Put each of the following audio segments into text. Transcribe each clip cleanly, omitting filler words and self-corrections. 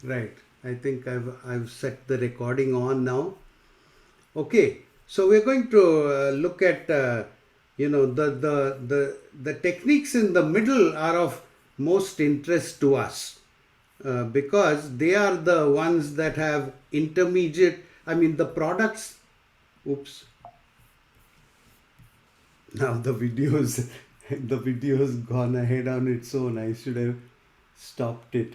Right. I think I've set the recording on now. Okay. So we're going to look at the techniques in the middle are of most interest to us because they are the ones that have intermediate. I mean the products. Oops. Now the videos the video's gone ahead on its own. I should have stopped it.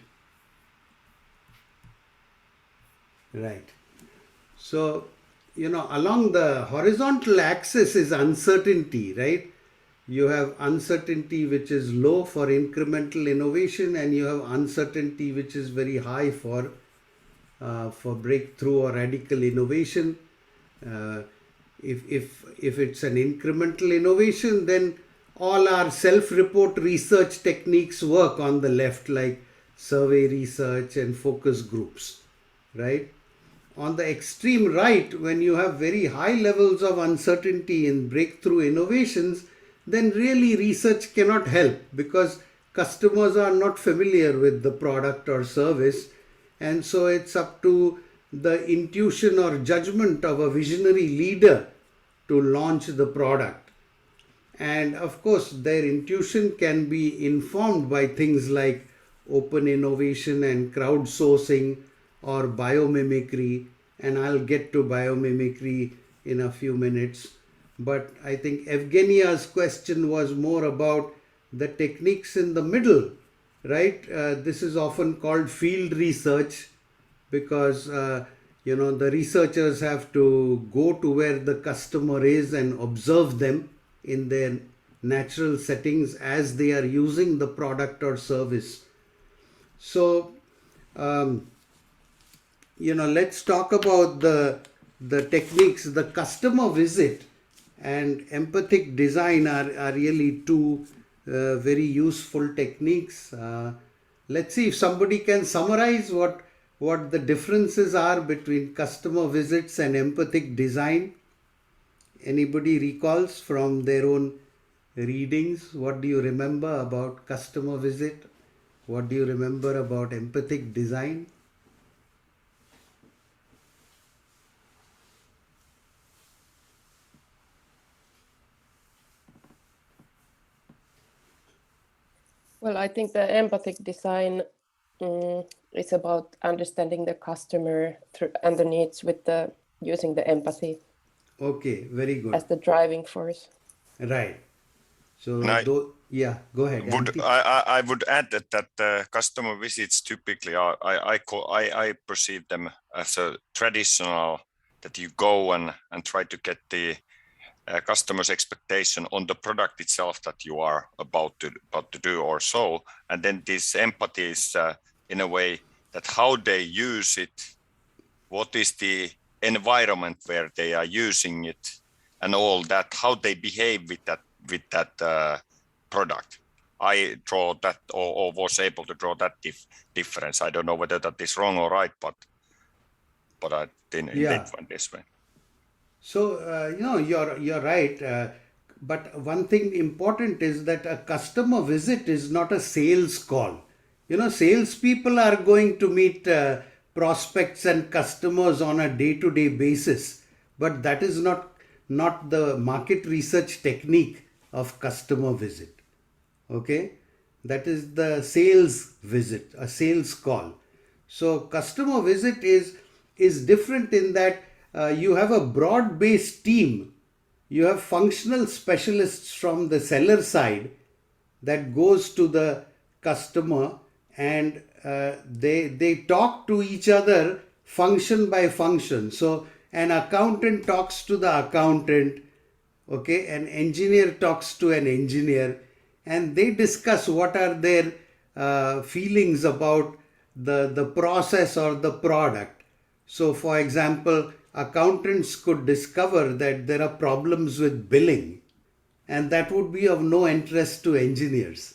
Right. So, along the horizontal axis is uncertainty, right? You have uncertainty which is low for incremental innovation, and you have uncertainty which is very high for breakthrough or radical innovation. Uh, if it's an incremental innovation, then all our self-report research techniques work on the left, like survey research and focus groups, right? On the extreme right, when you have very high levels of uncertainty in breakthrough innovations, then really research cannot help because customers are not familiar with the product or service. And so it's up to the intuition or judgment of a visionary leader to launch the product. And of course, their intuition can be informed by things like open innovation and crowdsourcing or biomimicry. And I'll get to biomimicry in a few minutes. But I think Evgenia's question was more about the techniques in the middle, right? This is often called field research because the researchers have to go to where the customer is and observe them in their natural settings as they are using the product or service. So um, let's talk about the techniques. The customer visit and empathic design are really two very useful techniques. Let's see if somebody can summarize what the differences are between customer visits and empathic design. Anybody recalls from their own readings? What do you remember about customer visit? What do you remember about empathic design? Well, I think the empathic design is about understanding the customer and the needs with using the empathy Okay, very good. as the driving force. Right. And So, yeah, go ahead, would Antti. I would add that customer visits typically are I perceive them as a traditional that you go and try to get the customer's expectation on the product itself that you are about to do or so, and then this empathy is in a way that how they use it, what is the environment where they are using it, and all that, how they behave with that product. I draw that or was able to draw that difference. I don't know whether that is wrong or right, but I didn't find this way. So, you're right. But one thing important is that a customer visit is not a sales call. Salespeople are going to meet prospects and customers on a day-to-day basis, but that is not the market research technique of customer visit. Okay, that is the sales visit, a sales call. So customer visit is different in that you have a broad based team. You have functional specialists from the seller side that goes to the customer, and they talk to each other function by function. So an accountant talks to the accountant, okay, an engineer talks to an engineer, and they discuss what are their feelings about the process or the product. So for example, accountants could discover that there are problems with billing, and that would be of no interest to engineers,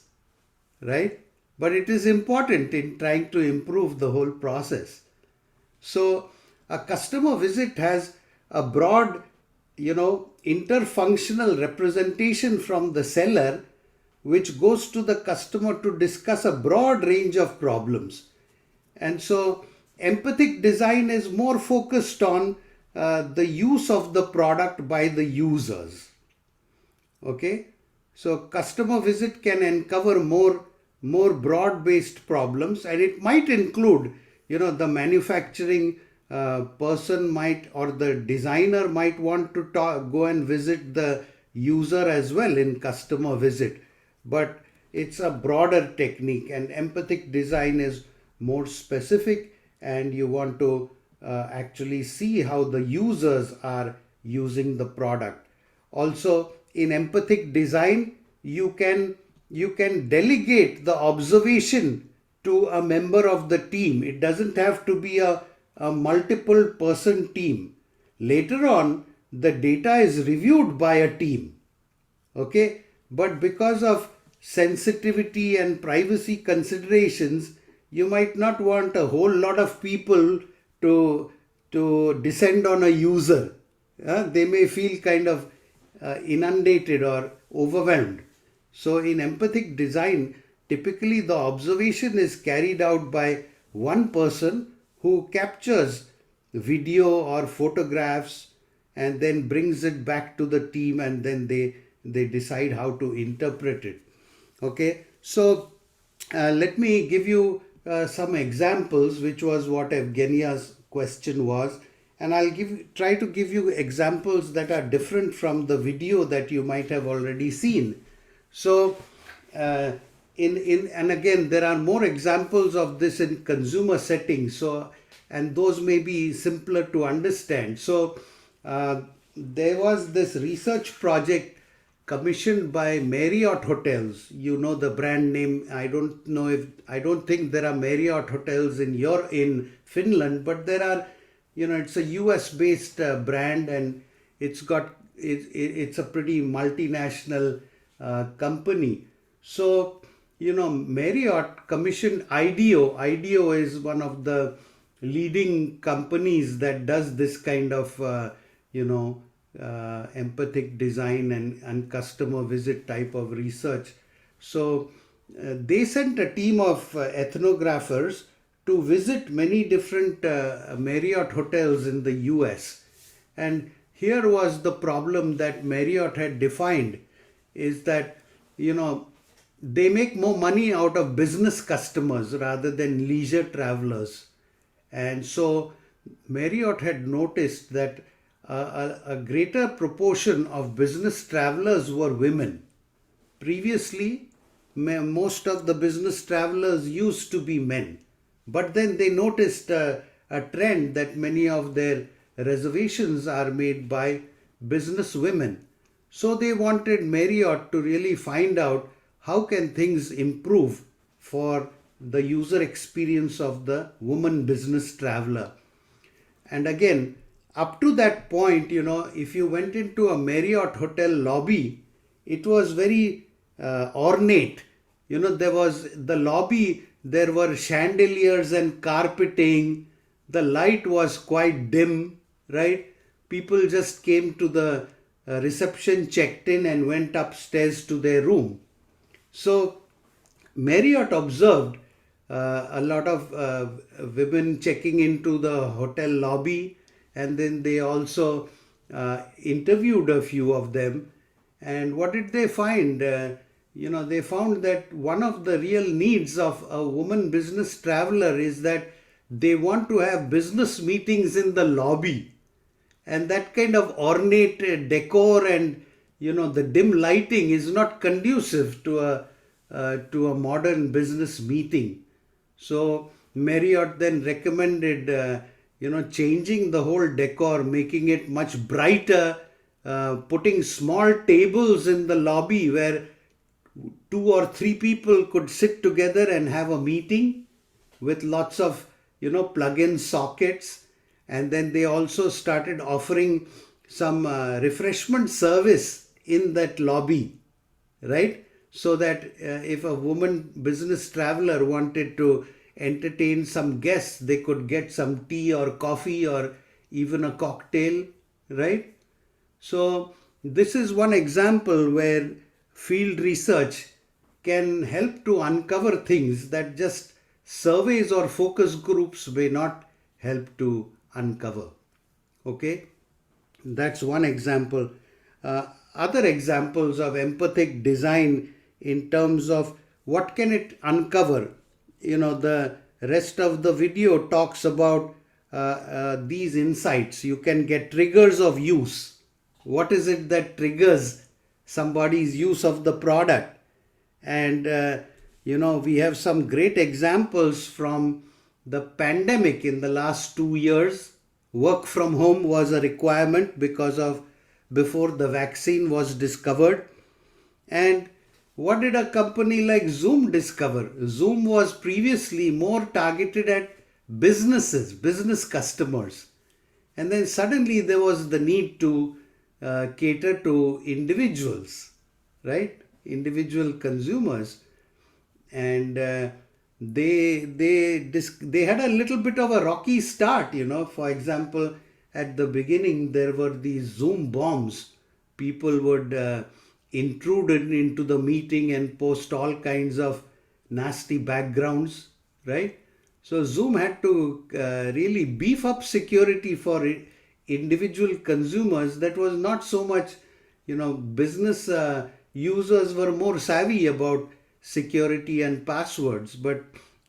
right? But it is important in trying to improve the whole process. So a customer visit has a broad, interfunctional representation from the seller, which goes to the customer to discuss a broad range of problems. And so empathic design is more focused on the use of the product by the users. Okay, so customer visit can uncover more broad based problems, and it might include, the manufacturing person might, or the designer might want to go and visit the user as well in customer visit, but it's a broader technique, and empathic design is more specific, and you want to actually see how the users are using the product. Also, in empathic design, you can delegate the observation to a member of the team. It doesn't have to be a multiple person team. Later on, the data is reviewed by a team. Okay, but because of sensitivity and privacy considerations, you might not want a whole lot of people to descend on a user. They may feel kind of inundated or overwhelmed. So in empathic design, typically the observation is carried out by one person who captures video or photographs and then brings it back to the team, and then they decide how to interpret it. Okay, so let me give you some examples, which was what Evgenia's question was, and I'll try to give you examples that are different from the video that you might have already seen. So and again, there are more examples of this in consumer settings, so, and those may be simpler to understand. So there was this research project commissioned by Marriott Hotels. You know the brand name. I don't think there are Marriott hotels in Finland, but there are, it's a US based brand, and it's a pretty multinational company. So, Marriott commissioned IDEO. IDEO is one of the leading companies that does this kind of, empathic design and customer visit type of research. So they sent a team of ethnographers to visit many different Marriott hotels in the US. And here was the problem that Marriott had defined, is that, they make more money out of business customers rather than leisure travelers. And so Marriott had noticed that a greater proportion of business travelers were women. Previously, most of the business travelers used to be men. But then they noticed a trend that many of their reservations are made by business women. So they wanted Marriott to really find out how can things improve for the user experience of the woman business traveler. And again, up to that point, if you went into a Marriott hotel lobby, it was very ornate. There was the lobby, there were chandeliers and carpeting. The light was quite dim, right? People just came to the reception, checked in, and went upstairs to their room. So Marriott observed a lot of women checking into the hotel lobby, and then they also interviewed a few of them. And what did they find? They found that one of the real needs of a woman business traveler is that they want to have business meetings in the lobby. And that kind of ornate decor and the dim lighting is not conducive to a modern business meeting. So Marriott then recommended changing the whole decor, making it much brighter, putting small tables in the lobby where 2 or 3 people could sit together and have a meeting with lots of plug-in sockets. And then they also started offering some refreshment service in that lobby, right? So that if a woman business traveler wanted to entertain some guests, they could get some tea or coffee or even a cocktail, right? So this is one example where field research can help to uncover things that just surveys or focus groups may not help to uncover. Okay, that's one example. Other examples of empathic design in terms of what can it uncover. The rest of the video talks about these insights. You can get triggers of use. What is it that triggers somebody's use of the product? And we have some great examples from the pandemic in the last 2 years. Work from home was a requirement before the vaccine was discovered. And what did a company like Zoom discover? Zoom was previously more targeted at business customers. And then suddenly there was the need to cater to individuals, right? Individual consumers. And they had a little bit of a rocky start. For example, at the beginning there were these Zoom bombs. People would intrude into the meeting and post all kinds of nasty backgrounds, right? So Zoom had to really beef up security for individual consumers. That was not so much, business users were more savvy about security and passwords, but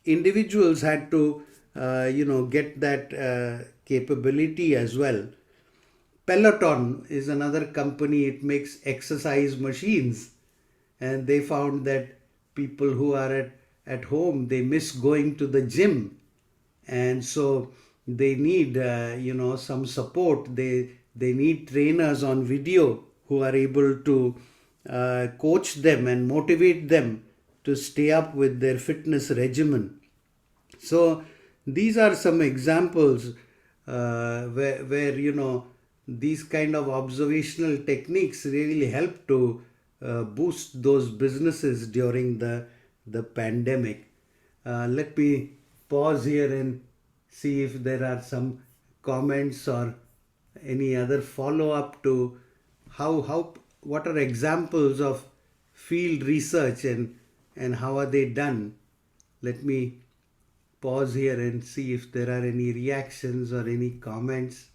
individuals had to, get that capability as well. Peloton is another company. It makes exercise machines, and they found that people who are at home, they miss going to the gym, and so they need some support. They need trainers on video who are able to coach them and motivate them to stay up with their fitness regimen. So these are some examples where these kind of observational techniques really help to boost those businesses during the pandemic. Let me pause here and see if there are some comments or any other follow-up to what are examples of field research and how are they done. Let me pause here and see if there are any reactions or any comments.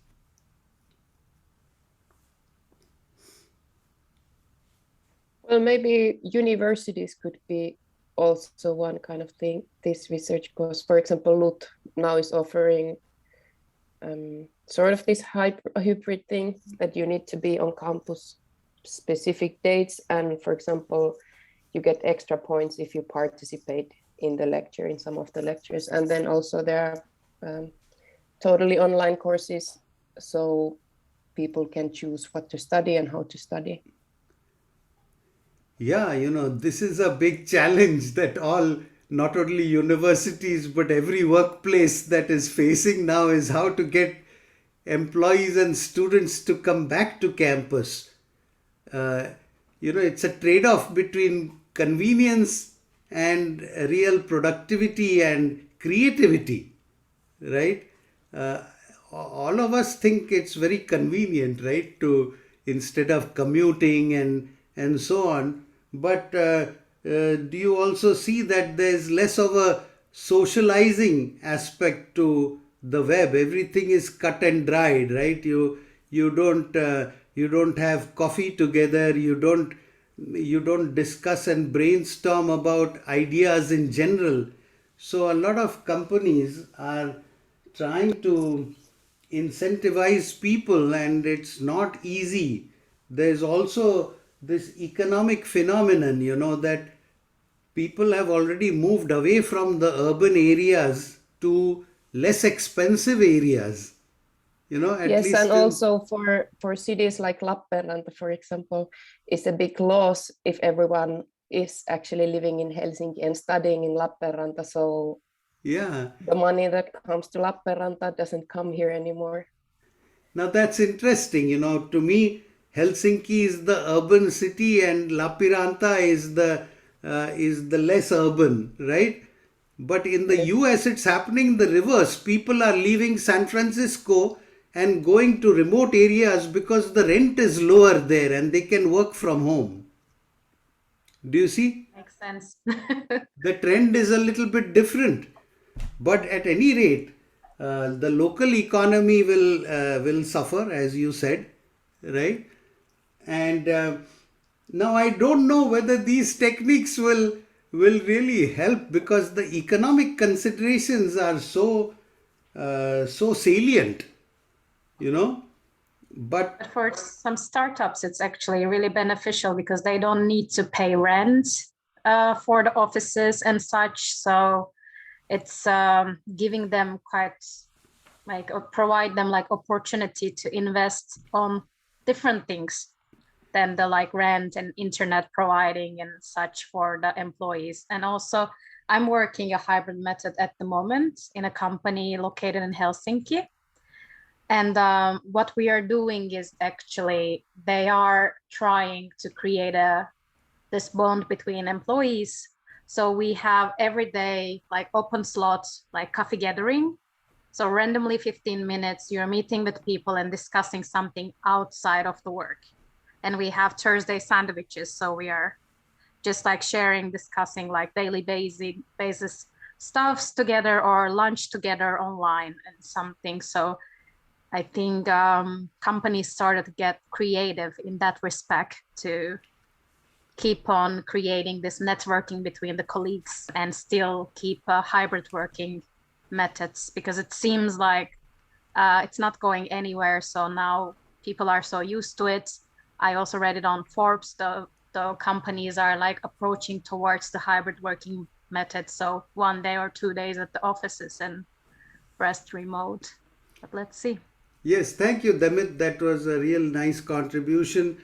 Well, maybe universities could be also one kind of thing, this research, because, for example, LUT now is offering sort of this hybrid thing that you need to be on campus specific dates. And, for example, you get extra points if you participate in the lecture, in some of the lectures. And then also there are totally online courses, so people can choose what to study and how to study. Yeah, this is a big challenge that not only universities, but every workplace that is facing now is how to get employees and students to come back to campus. It's a trade-off between convenience and real productivity and creativity, right? All of us think it's very convenient, right, to instead of commuting and so on. But do you also see that there's less of a socializing aspect to the web? Everything is cut and dried, right? You don't have coffee together. You don't discuss and brainstorm about ideas in general. So a lot of companies are trying to incentivize people, and it's not easy. There's also this economic phenomenon, that people have already moved away from the urban areas to less expensive areas. At yes, least and also for cities like Lappeenranta, for example, it's a big loss if everyone is actually living in Helsinki and studying in Lappeenranta. So yeah, the money that comes to Lappeenranta doesn't come here anymore. now that's interesting. To me, Helsinki is the urban city and Lappeenranta is the less urban, right? But in the US, it's happening the reverse. People are leaving San Francisco and going to remote areas because the rent is lower there and they can work from home. Do you see? Makes sense. The trend is a little bit different. But at any rate, the local economy will suffer, as you said, right? And now I don't know whether these techniques will really help, because the economic considerations are so salient, you know. But But for some startups, it's actually really beneficial because they don't need to pay rent for the offices and such. So it's giving them quite like provide them like opportunity to invest on different things than the like rent and internet providing and such for the employees. And also I'm working a hybrid method at the moment in a company located in Helsinki. And what we are doing is actually they are trying to create this bond between employees. So we have every day like open slots, like coffee gathering. So randomly 15 minutes, you're meeting with people and discussing something outside of the work. And we have Thursday sandwiches. So we are just like sharing, discussing like daily basis stuffs together or lunch together online and something. So I think companies started to get creative in that respect to keep on creating this networking between the colleagues and still keep hybrid working methods, because it seems like it's not going anywhere. So now people are so used to it. I also read it on Forbes, the companies are like approaching towards the hybrid working method. So 1 day or 2 days at the offices and rest remote. But let's see. yes, thank you, Damit. That was a real nice contribution.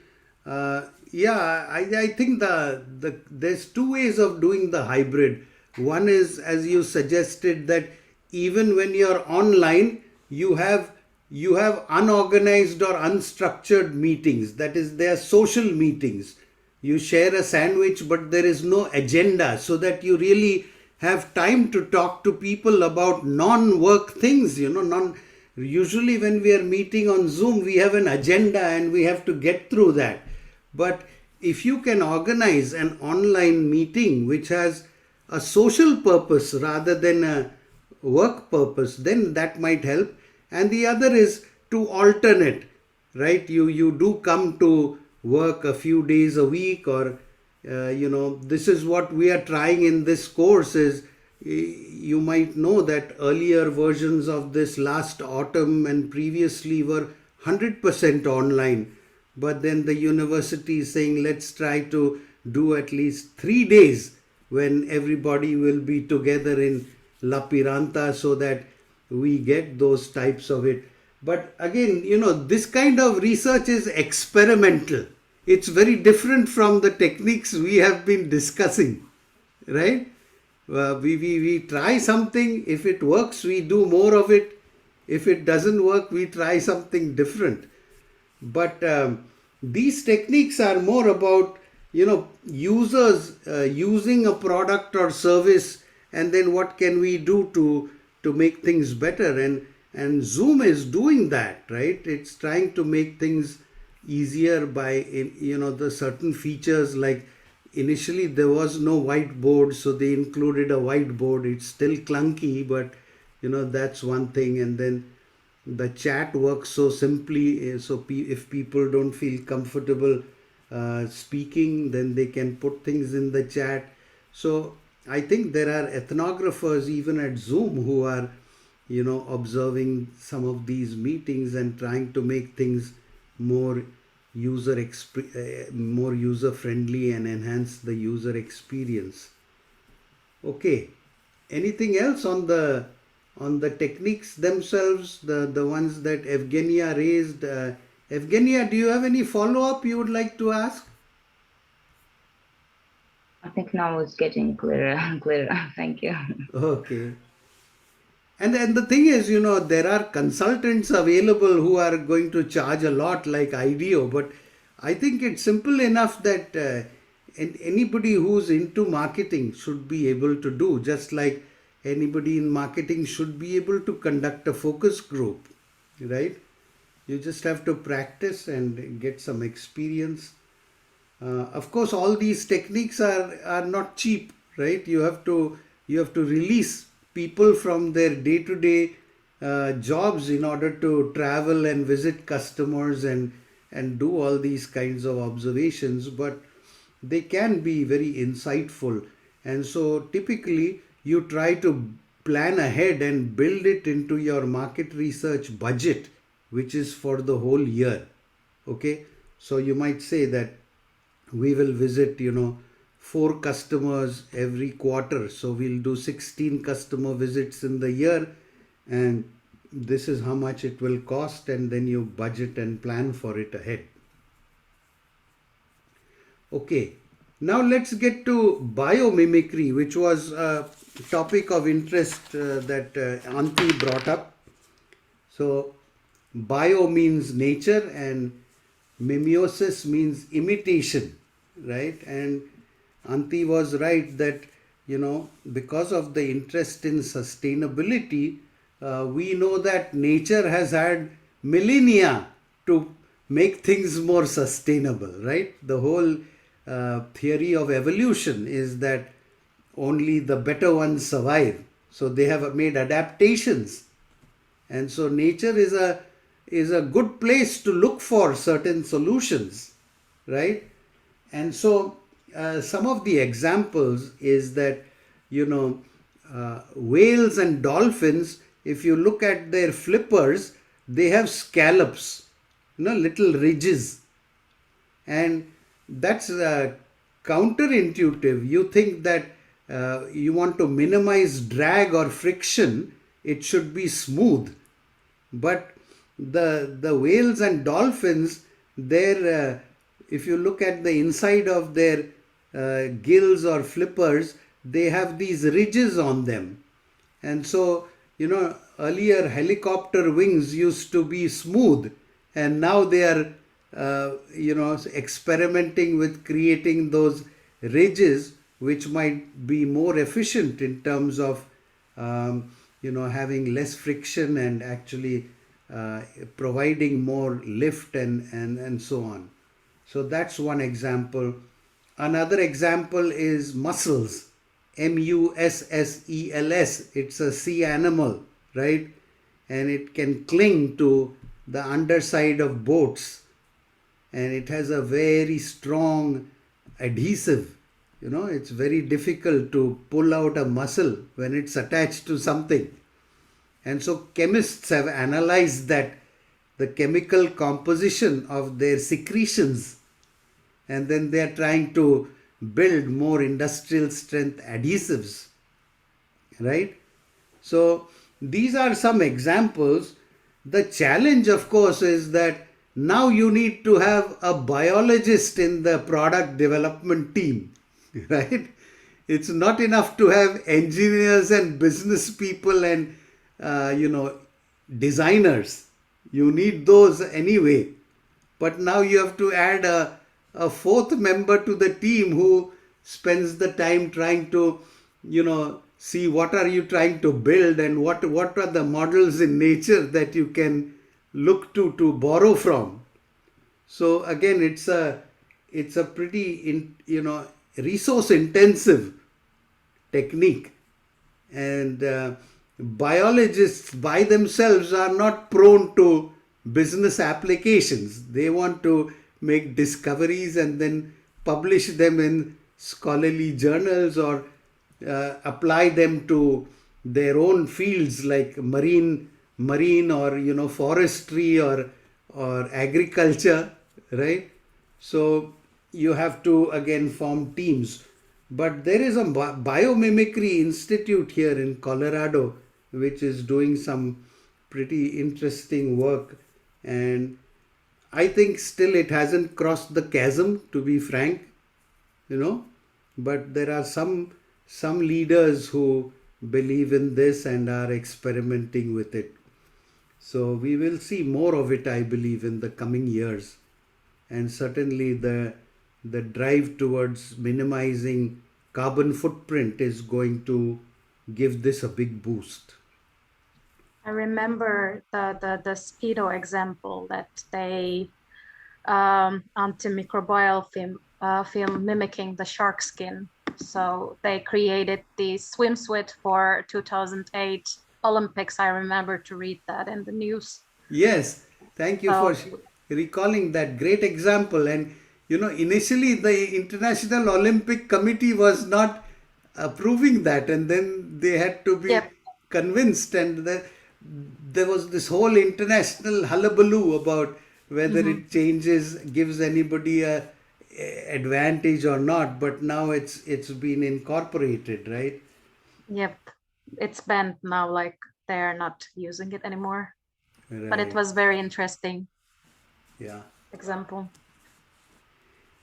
Yeah, I think there's two ways of doing the hybrid. One is, as you suggested, that even when you're online, you have unorganized or unstructured meetings. That is, they are social meetings. You share a sandwich, but there is no agenda, so that you really have time to talk to people about non-work things. Usually when we are meeting on Zoom, we have an agenda and we have to get through that. But if you can organize an online meeting which has a social purpose rather than a work purpose, then that might help. And the other is to alternate, right? You do come to work a few days a week, or this is what we are trying in this course. Is you might know that earlier versions of this last autumn and previously were 100% online, but then the university is saying let's try to do at least 3 days when everybody will be together in La Piranta, so that we get those types of it. But again, this kind of research is experimental. It's very different from the techniques we have been discussing, right? We try something. If it works, we do more of it. If it doesn't work, we try something different. But these techniques are more about users using a product or service, and then what can we do to make things better. And Zoom is doing that, right? It's trying to make things easier by the certain features. Like initially there was no whiteboard, so they included a whiteboard. It's still clunky, but that's one thing. And then the chat works so simply, so if people don't feel comfortable speaking, then they can put things in the chat. So I think there are ethnographers even at Zoom who are observing some of these meetings and trying to make things more user friendly and enhance the user experience. Okay, anything else on the techniques themselves, the ones that Evgenia raised? Evgenia, do you have any follow-up you would like to ask? I think now it's getting clearer. Thank you. Okay. And the thing is, there are consultants available who are going to charge a lot, like IDEO, but I think it's simple enough that anybody who's into marketing should be able to do, just like anybody in marketing should be able to conduct a focus group, right? You just have to practice and get some experience. Of course, all these techniques are not cheap, right? You have to release people from their day-to-day jobs in order to travel and visit customers and do all these kinds of observations, but they can be very insightful. And so typically you try to plan ahead and build it into your market research budget, which is for the whole year. Okay, so you might say that we will visit 4 customers every quarter, so we'll do 16 customer visits in the year, and this is how much it will cost, and then you budget and plan for it ahead. Okay, now let's get to biomimicry, which was a topic of interest that Antti brought up. So bio means nature and mimesis means imitation, right? And Antti was right that, because of the interest in sustainability, we know that nature has had millennia to make things more sustainable, right? The whole theory of evolution is that only the better ones survive. So they have made adaptations. And so nature is a good place to look for certain solutions, right? And so some of the examples is that, whales and dolphins, if you look at their flippers, they have scallops, little ridges. And that's counterintuitive. You think that you want to minimize drag or friction, it should be smooth. But the whales and dolphins, if you look at the inside of their gills or flippers, they have these ridges on them. And so, earlier helicopter wings used to be smooth, and now they are, experimenting with creating those ridges, which might be more efficient in terms of, having less friction and actually providing more lift and so on. So that's one example. Another example is mussels, mussels. It's a sea animal, right? And it can cling to the underside of boats, and it has a very strong adhesive. It's very difficult to pull out a mussel when it's attached to something. And so chemists have analyzed that, the chemical composition of their secretions, and then they are trying to build more industrial strength adhesives, right? So these are some examples. The challenge, of course, is that now you need to have a biologist in the product development team, right? It's not enough to have engineers and business people and, designers. You need those anyway. But now you have to add a 4th member to the team who spends the time trying to, see what are you trying to build and what are the models in nature that you can look to borrow from. So again, it's a pretty resource intensive technique, and biologists by themselves are not prone to business applications. They want to make discoveries and then publish them in scholarly journals or apply them to their own fields like marine or forestry or agriculture, right? So you have to again form teams. But there is a biomimicry institute here in Colorado which is doing some pretty interesting work, and I think still it hasn't crossed the chasm, to be frank, but there are some leaders who believe in this and are experimenting with it. So we will see more of it, I believe, in the coming years. And certainly the drive towards minimizing carbon footprint is going to give this a big boost. I remember the Speedo example that they antimicrobial film mimicking the shark skin So they created the swimsuit for 2008 Olympics. I remember to read that in the news. Yes, thank you for So recalling that great example. And initially the International Olympic Committee was not approving that, and then they had to be yep, convinced, and there was this whole international hullabaloo about whether mhm, it changes, gives anybody a advantage or not. But now it's been incorporated, right? yep. It's banned now, like they're not using it anymore. But it Right. was very interesting Yeah. example.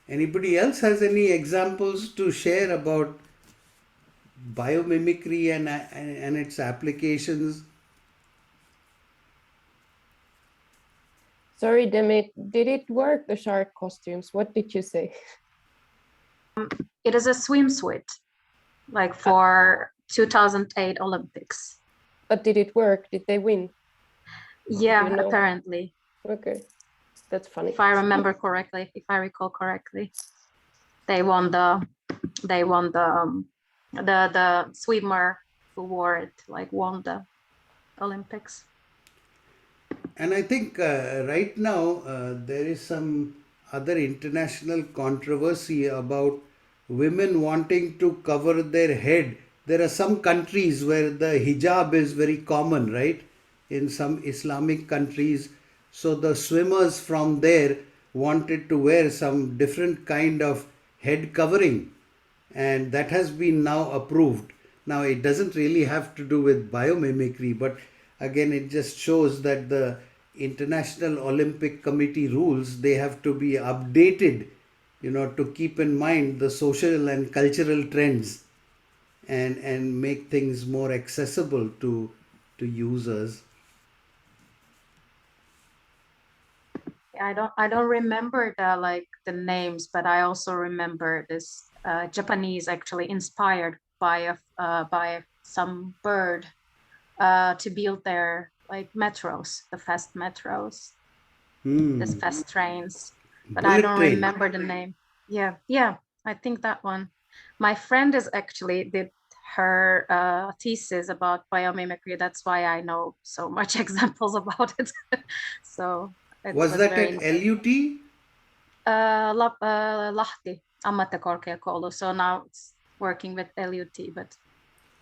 Anybody else has any examples to share about biomimicry and its applications? Sorry, Demi, did it work, the shark costumes? What did you say? It is a swimsuit, like for 2008 Olympics. But did it work? Did they win? Yeah, You know. apparently, Okay, that's funny. if I remember correctly, if I recall correctly, they won the the swimmer who wore it like won the Olympics. And I think right now there is some other international controversy about women wanting to cover their head. There are some countries where the hijab is very common, right? In some Islamic countries. So the swimmers from there wanted to wear some different kind of head covering, and that has been now approved. Now, it doesn't really have to do with biomimicry, but again, it just shows that the International Olympic Committee rules, they have to be updated, to keep in mind the social and cultural trends, and make things more accessible to users. I don't remember the names, but I also remember this Japanese actually inspired by some bird to build their like metros, the fast metros, this fast trains. But I Bullet don't train. remember the name. Yeah, I think that one. My friend is actually did her thesis about biomimicry. That's why I know so much examples about it. So it Was that very at LUT? Lahti ammattikorkeakoulu. So now it's working with LUT, but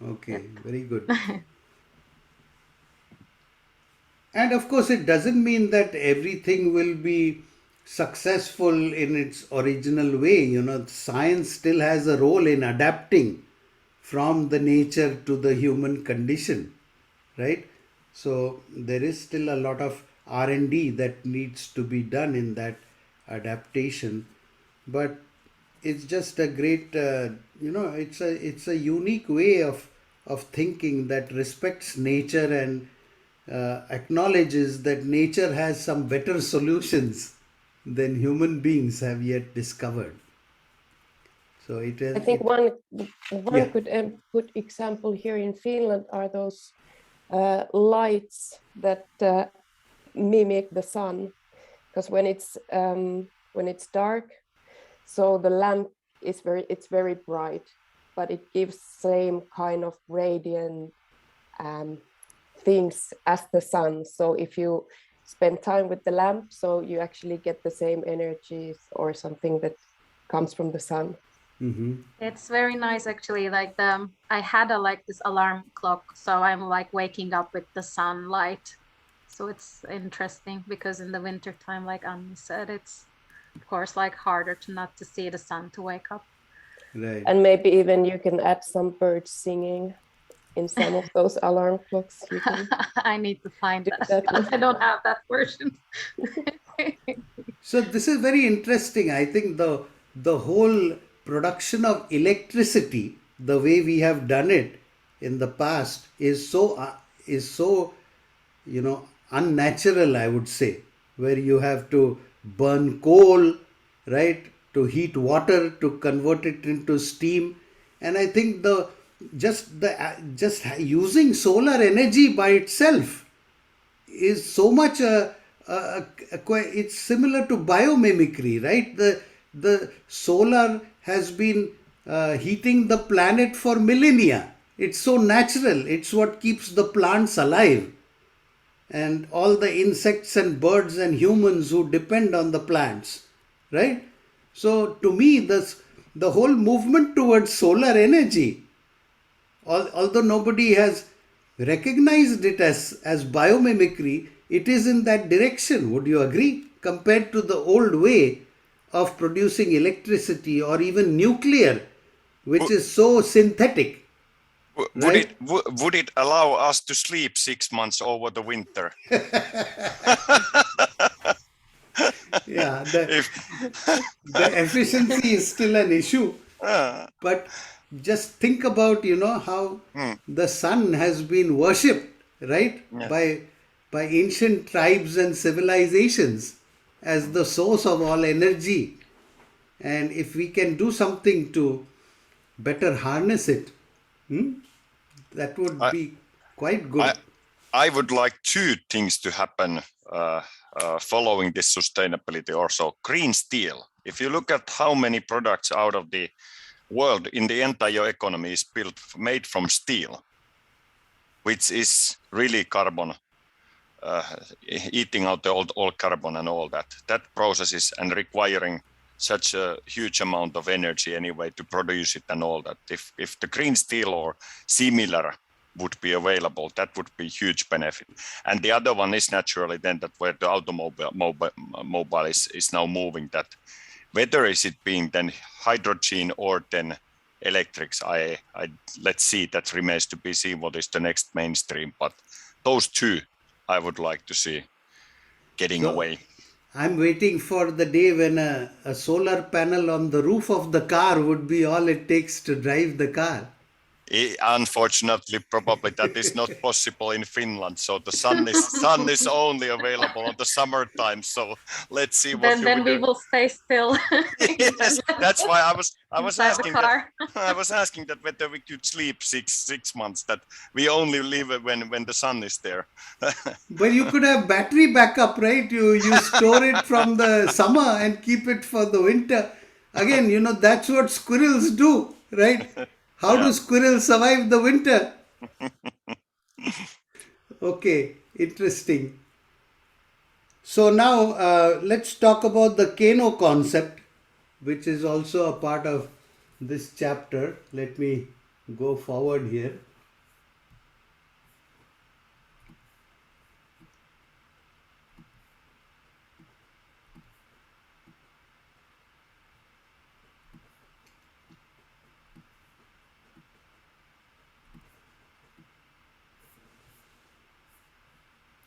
Okay, yep. very good. And of course, it doesn't mean that everything will be successful in its original way. Science still has a role in adapting from the nature to the human condition, right? So there is still a lot of R&D that needs to be done in that adaptation. But it's just a great, it's a unique way of thinking that respects nature and acknowledges that nature has some better solutions than human beings have yet discovered. So it is. I think one Yeah. good example here in Finland are those lights that mimic the sun, because when it's dark, so the lamp is very bright, but it gives same kind of radiant things as the sun. So if you spend time with the lamp, so you actually get the same energies or something that comes from the sun. Mm-hmm. It's very nice actually. Like I had this alarm clock, so I'm like waking up with the sunlight. So it's interesting because in the winter time, like Anni said, it's of course like harder to not to see the sun to wake up. Right. And maybe even you can add some birds singing in some of those alarm clocks. You can I need to find do that. that. I don't have that version. So this is very interesting. I think the whole production of electricity, the way we have done it in the past, is so unnatural, I would say, where you have to burn coal, right, to heat water, to convert it into steam. And I think just using solar energy by itself is so much it's similar to biomimicry, right? The solar has been heating the planet for millennia. It's so natural. It's what keeps the plants alive. And all the insects and birds and humans who depend on the plants, right? So to me, the whole movement towards solar energy, although nobody has recognized it as biomimicry, it is in that direction. Would you agree? Compared to the old way of producing electricity or even nuclear, which is so synthetic. Right? Would it allow us to sleep 6 months over the winter? Yeah, If the efficiency is still an issue. uh, But just think about, how the sun has been worshipped, right? Yeah. By ancient tribes and civilizations as the source of all energy. And if we can do something to better harness it, that would be quite good. I would like two things to happen following this sustainability also. Green steel. If you look at how many products out of the world in the entire economy is made from steel, which is really carbon, eating out the old carbon and all that. That process is and requiring such a huge amount of energy anyway to produce it and all that. If the green steel or similar would be available, that would be huge benefit. And the other one is naturally then that where the automobile is now moving, that whether is it being then hydrogen or then electrics, I let's see, that remains to be seen what is the next mainstream. But those two I would like to see getting away. I'm waiting for the day when a solar panel on the roof of the car would be all it takes to drive the car. Unfortunately, probably that is not possible in Finland. So the sun is only available on the summertime. So let's see what Then we will stay still. Yes, that's why I was Inside the asking car. I was asking that whether we could sleep six months, that we only live when the sun is there. But you could have battery backup, right? You store it from the summer and keep it for the winter. Again, that's what squirrels do, right? How do squirrels survive the winter? Okay, interesting. So now let's talk about the Kano concept, which is also a part of this chapter. Let me go forward here.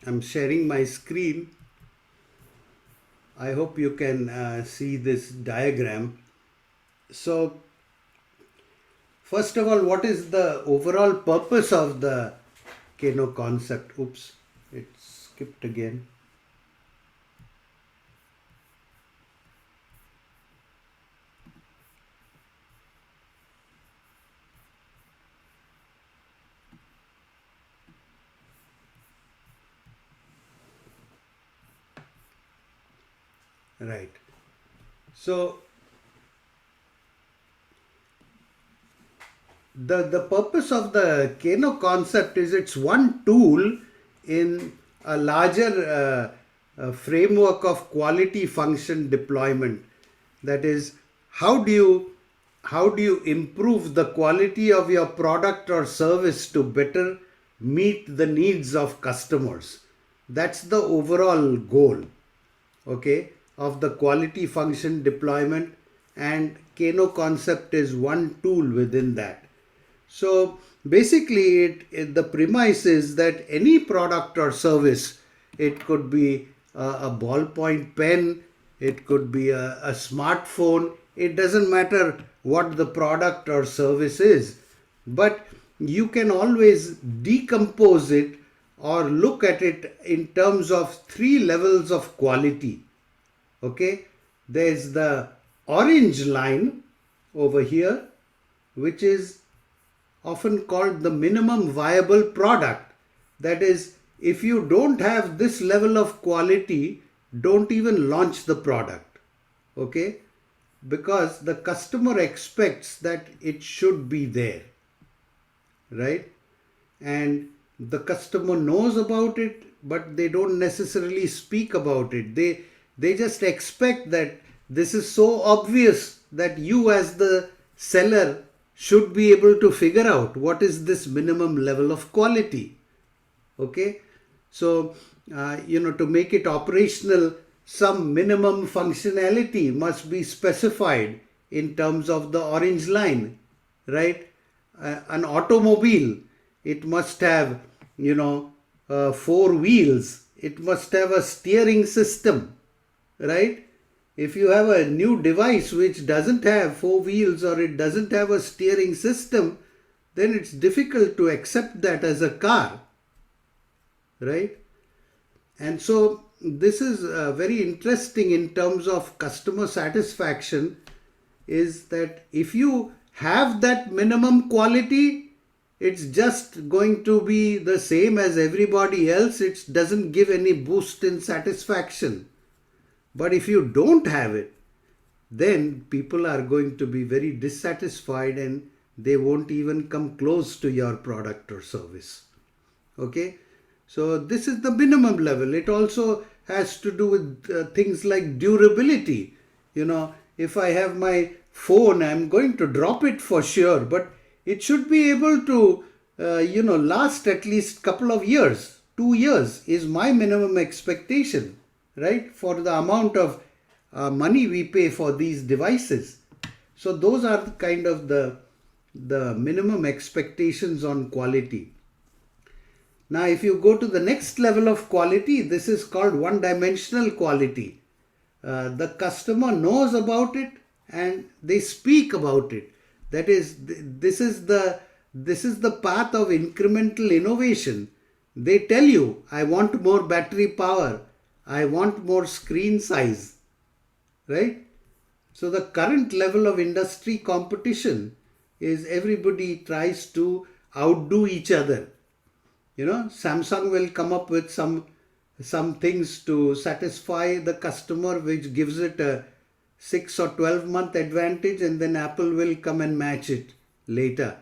I'm sharing my screen. I hope you can see this diagram. So, first of all, what is the overall purpose of the Kano concept? Oops, it skipped again. Right. So the purpose of the Kano concept is it's one tool in a larger framework of quality function deployment. That is, how do you improve the quality of your product or service to better meet the needs of customers? That's the overall goal, okay, of the quality function deployment, and Kano concept is one tool within that. So basically the premise is that any product or service, it could be a ballpoint pen, it could be a smartphone, it doesn't matter what the product or service is, but you can always decompose it or look at it in terms of three levels of quality. Okay, there's the orange line over here, which is often called the minimum viable product. That is, if you don't have this level of quality, don't even launch the product. Okay, because the customer expects that it should be there, right? And the customer knows about it, but they don't necessarily speak about it. They just expect that this is so obvious that you as the seller should be able to figure out what is this minimum level of quality. Okay, so to make it operational, some minimum functionality must be specified in terms of the orange line, right? An automobile, it must have 4 wheels, it must have a steering system, right? If you have a new device which doesn't have 4 wheels or it doesn't have a steering system, then it's difficult to accept that as a car, right? And so this is very interesting in terms of customer satisfaction, is that if you have that minimum quality, it's just going to be the same as everybody else. It doesn't give any boost in satisfaction. But if you don't have it, then people are going to be very dissatisfied and they won't even come close to your product or service. Okay, so this is the minimum level. It also has to do with things like durability. If I have my phone, I'm going to drop it for sure, but it should be able to last at least couple of years. 2 years is my minimum expectation, right, for the amount of money we pay for these devices. So those are kind of the minimum expectations on quality. Now, if you go to the next level of quality, this is called one-dimensional quality. The customer knows about it and they speak about it. That is, this is the path of incremental innovation. They tell you, I want more battery power, I want more screen size, right? So the current level of industry competition is everybody tries to outdo each other. Samsung will come up with some things to satisfy the customer, which gives it a 6 or 12-month advantage, and then Apple will come and match it later.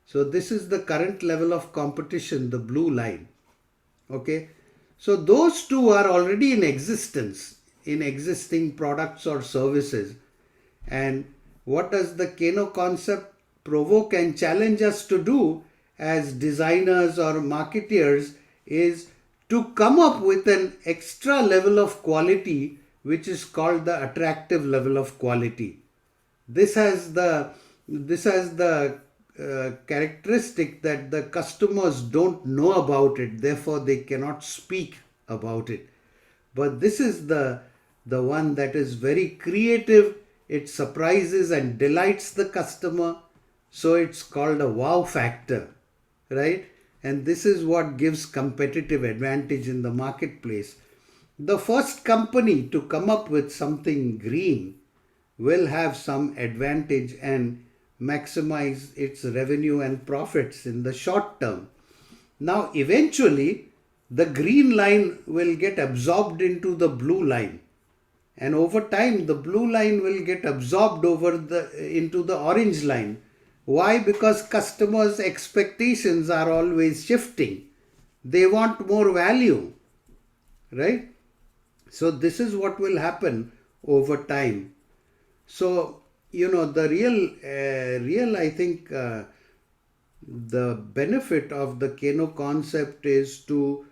So this is the current level of competition, the blue line. Okay, so those two are already in existence in existing products or services. And what does the Kano concept provoke and challenge us to do as designers or marketeers is to come up with an extra level of quality, which is called the attractive level of quality. This has the characteristic that the customers don't know about it, therefore they cannot speak about it. But this is the one that is very creative. It surprises and delights the customer. So it's called a wow factor, right? And this is what gives competitive advantage in the marketplace. The first company to come up with something green will have some advantage and maximize its revenue and profits in the short term. Now, eventually, the green line will get absorbed into the blue line. And over time, the blue line will get absorbed into the orange line. Why? Because customers' expectations are always shifting. They want more value, right? So this is what will happen over time. So, the real, I think, the benefit of the Kano concept is to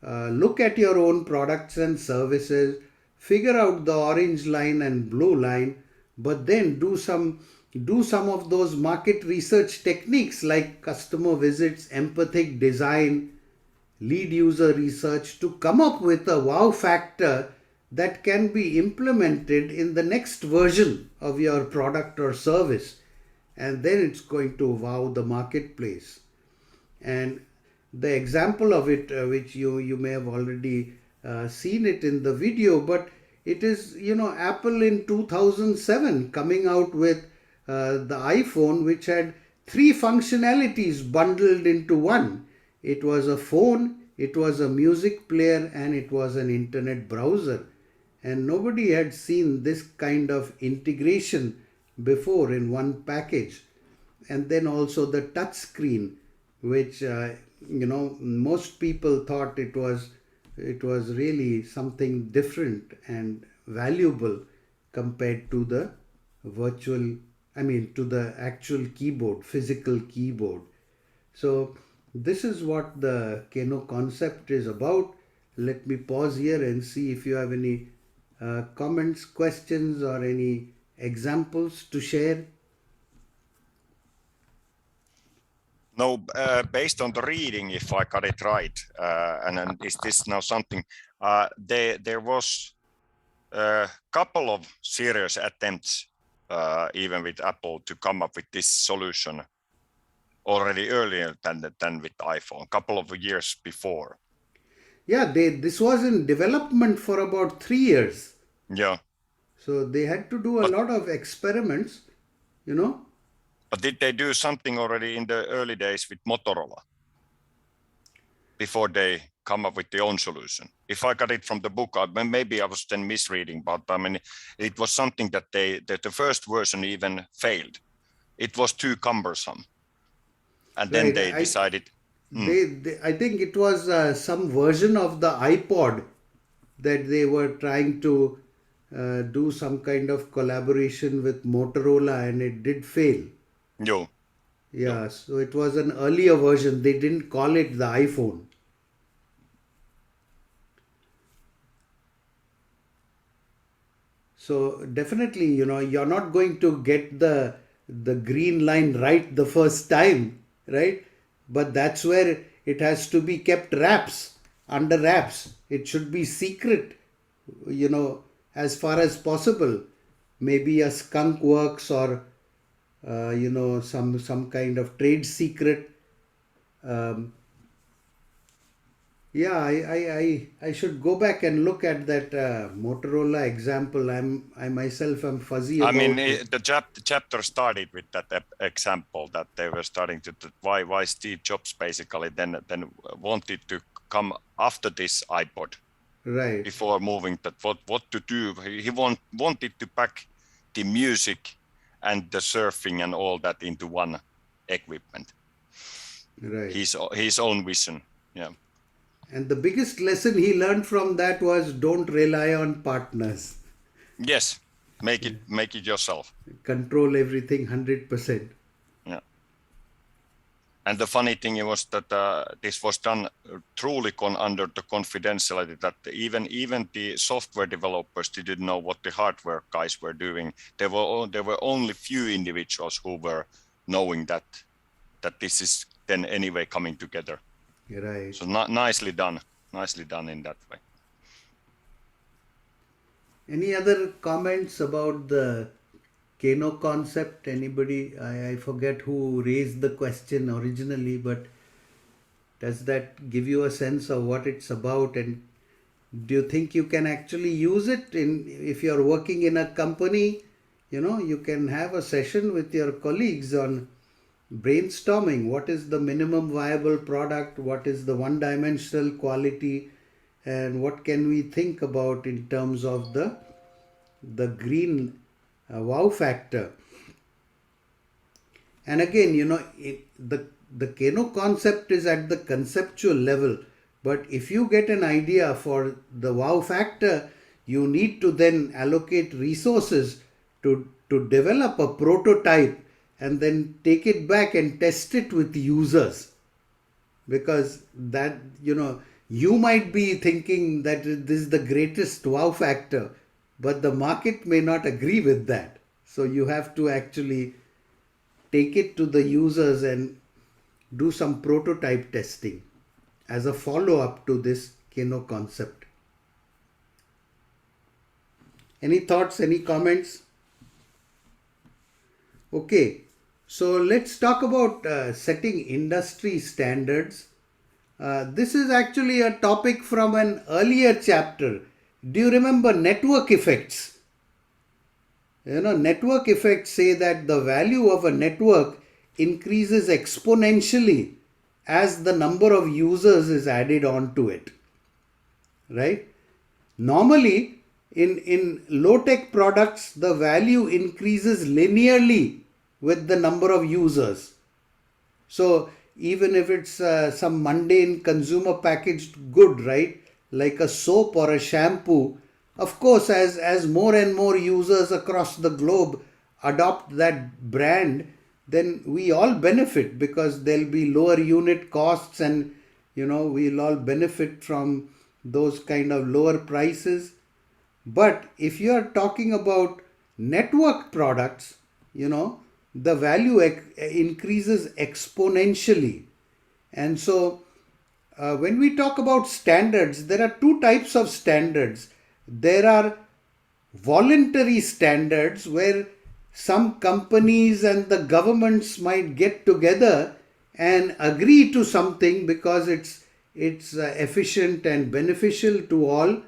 look at your own products and services, figure out the orange line and blue line, but then do some of those market research techniques like customer visits, empathic design, lead user research to come up with a wow factor that can be implemented in the next version of your product or service. And then it's going to wow the marketplace. And the example of it, which you may have already seen it in the video, but it is, Apple in 2007 coming out with the iPhone, which had 3 functionalities bundled into one. It was a phone, it was a music player, and it was an internet browser. and nobody had seen this kind of integration before in one package. And then also the touch screen, which most people thought it was really something different and valuable compared to the to the actual keyboard, physical keyboard. So this is what the Keno concept is about. Let me pause here and see if you have any comments, questions, or any examples to share. No, based on the reading, if I got it right, and then is this now something? There was a couple of serious attempts, even with Apple, to come up with this solution already earlier than with iPhone, a couple of years before. Yeah, this was in development for about 3 years. Yeah. So they had to do a lot of experiments, But did they do something already in the early days with Motorola before they come up with their own solution? If I got it from the book, maybe I was then misreading, but I mean, it was something that the first version even failed. It was too cumbersome. And then Right, they decided, I think it was some version of the iPod that they were trying to do some kind of collaboration with Motorola, and it did fail. yo, Yeah, so it was an earlier version. They didn't call it the iPhone. So definitely, you're not going to get the green line right the first time, right? But that's where it has to be kept under wraps. It should be secret, as far as possible. Maybe a skunk works, or some kind of trade secret. Yeah, I should go back and look at that Motorola example. I myself am fuzzy I about mean, it. the chapter started with that example that they were starting to why Steve Jobs basically then wanted to come after this iPod, Right. before moving that what to do. He wanted to pack the music and the surfing and all that into one equipment. Right. His own vision. Yeah. And the biggest lesson he learned from that was don't rely on partners. Yes. Make it yourself. Control everything 100%. Yeah. And the funny thing was that this was done truly under the confidentiality, that even the software developers didn't know what the hardware guys were doing. There were only few individuals who were knowing that this is then anyway coming together. Right. So nicely done in that way. Any other comments about the Keno concept? Anybody? I forget who raised the question originally, but does that give you a sense of what it's about? And do you think you can actually use it if you're working in a company? You can have a session with your colleagues on brainstorming. What is the minimum viable product? What is the one-dimensional quality? And what can we think about in terms of the green wow factor? And again, the Keno concept is at the conceptual level, but if you get an idea for the wow factor, you need to then allocate resources to develop a prototype and then take it back and test it with users. Because that, you might be thinking that this is the greatest wow factor, but the market may not agree with that. So you have to actually take it to the users and do some prototype testing as a follow-up to this Keno concept. Any thoughts, any comments? Okay, so let's talk about setting industry standards. This is actually a topic from an earlier chapter. Do you remember network effects? Network effects say that the value of a network increases exponentially as the number of users is added on to it. Right? Normally, In low-tech products, the value increases linearly with the number of users. So even if it's some mundane consumer packaged good, right, like a soap or a shampoo, of course, as more and more users across the globe adopt that brand, then we all benefit because there'll be lower unit costs, and we'll all benefit from those kind of lower prices. But if you are talking about network products, the value increases exponentially. And so, when we talk about standards, there are two types of standards. There are voluntary standards where some companies and the governments might get together and agree to something because it's efficient and beneficial to all.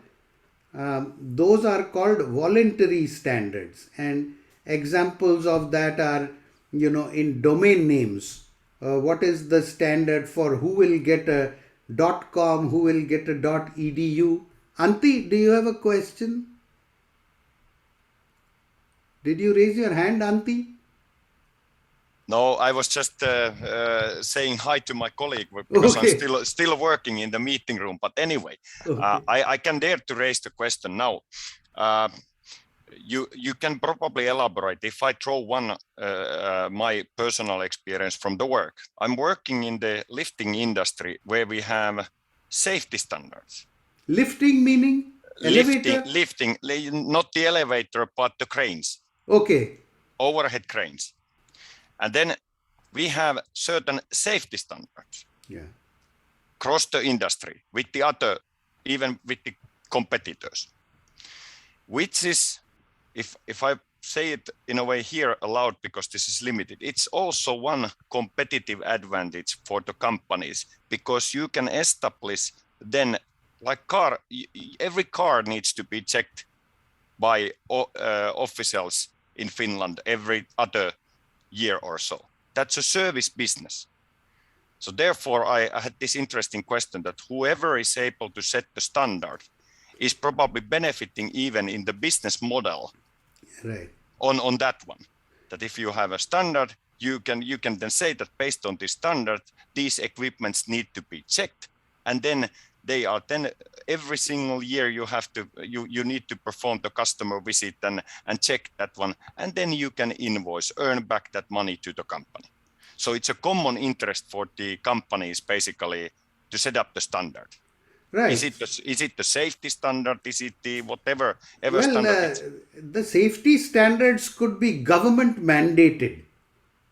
Those are called voluntary standards, and examples of that are, in domain names. What is the standard for who will get a .com, who will get a .edu? Anti, do you have a question? Did you raise your hand, Anti? No, I was just saying hi to my colleague because Okay. I'm still working in the meeting room. But anyway, Okay. I can dare to raise the question now. You can probably elaborate. If I throw one my personal experience from the work, I'm working in the lifting industry where we have safety standards. Lifting meaning elevator? Lifting, not the elevator, but the cranes, Okay. overhead cranes. And then we have certain safety standards Yeah. across the industry with the other, even with the competitors, which is, if I say it in a way here aloud, because this is limited, it's also one competitive advantage for the companies, because you can establish then, like every car needs to be checked by officials in Finland every other year or so. That's a service business. So therefore, I had this interesting question that whoever is able to set the standard is probably benefiting even in the business model. Right. On that one, that if you have a standard, you can then say that based on this standard, these equipments need to be checked, and then they are then every single year you need to perform the customer visit and check that one, and then you can invoice, earn back that money to the company. So it's a common interest for the companies basically to set up the standard. Right. Is it the safety standard? Is it the whatever Well, standard? the safety standards could be government mandated.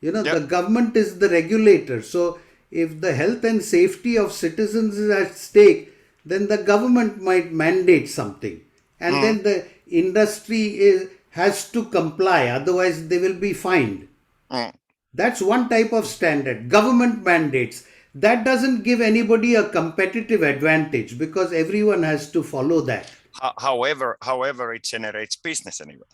The government is the regulator. So if the health and safety of citizens is at stake, then the government might mandate something. And then the industry has to comply, otherwise they will be fined. That's one type of standard. Government mandates. That doesn't give anybody a competitive advantage because everyone has to follow that. However, it generates business anyway.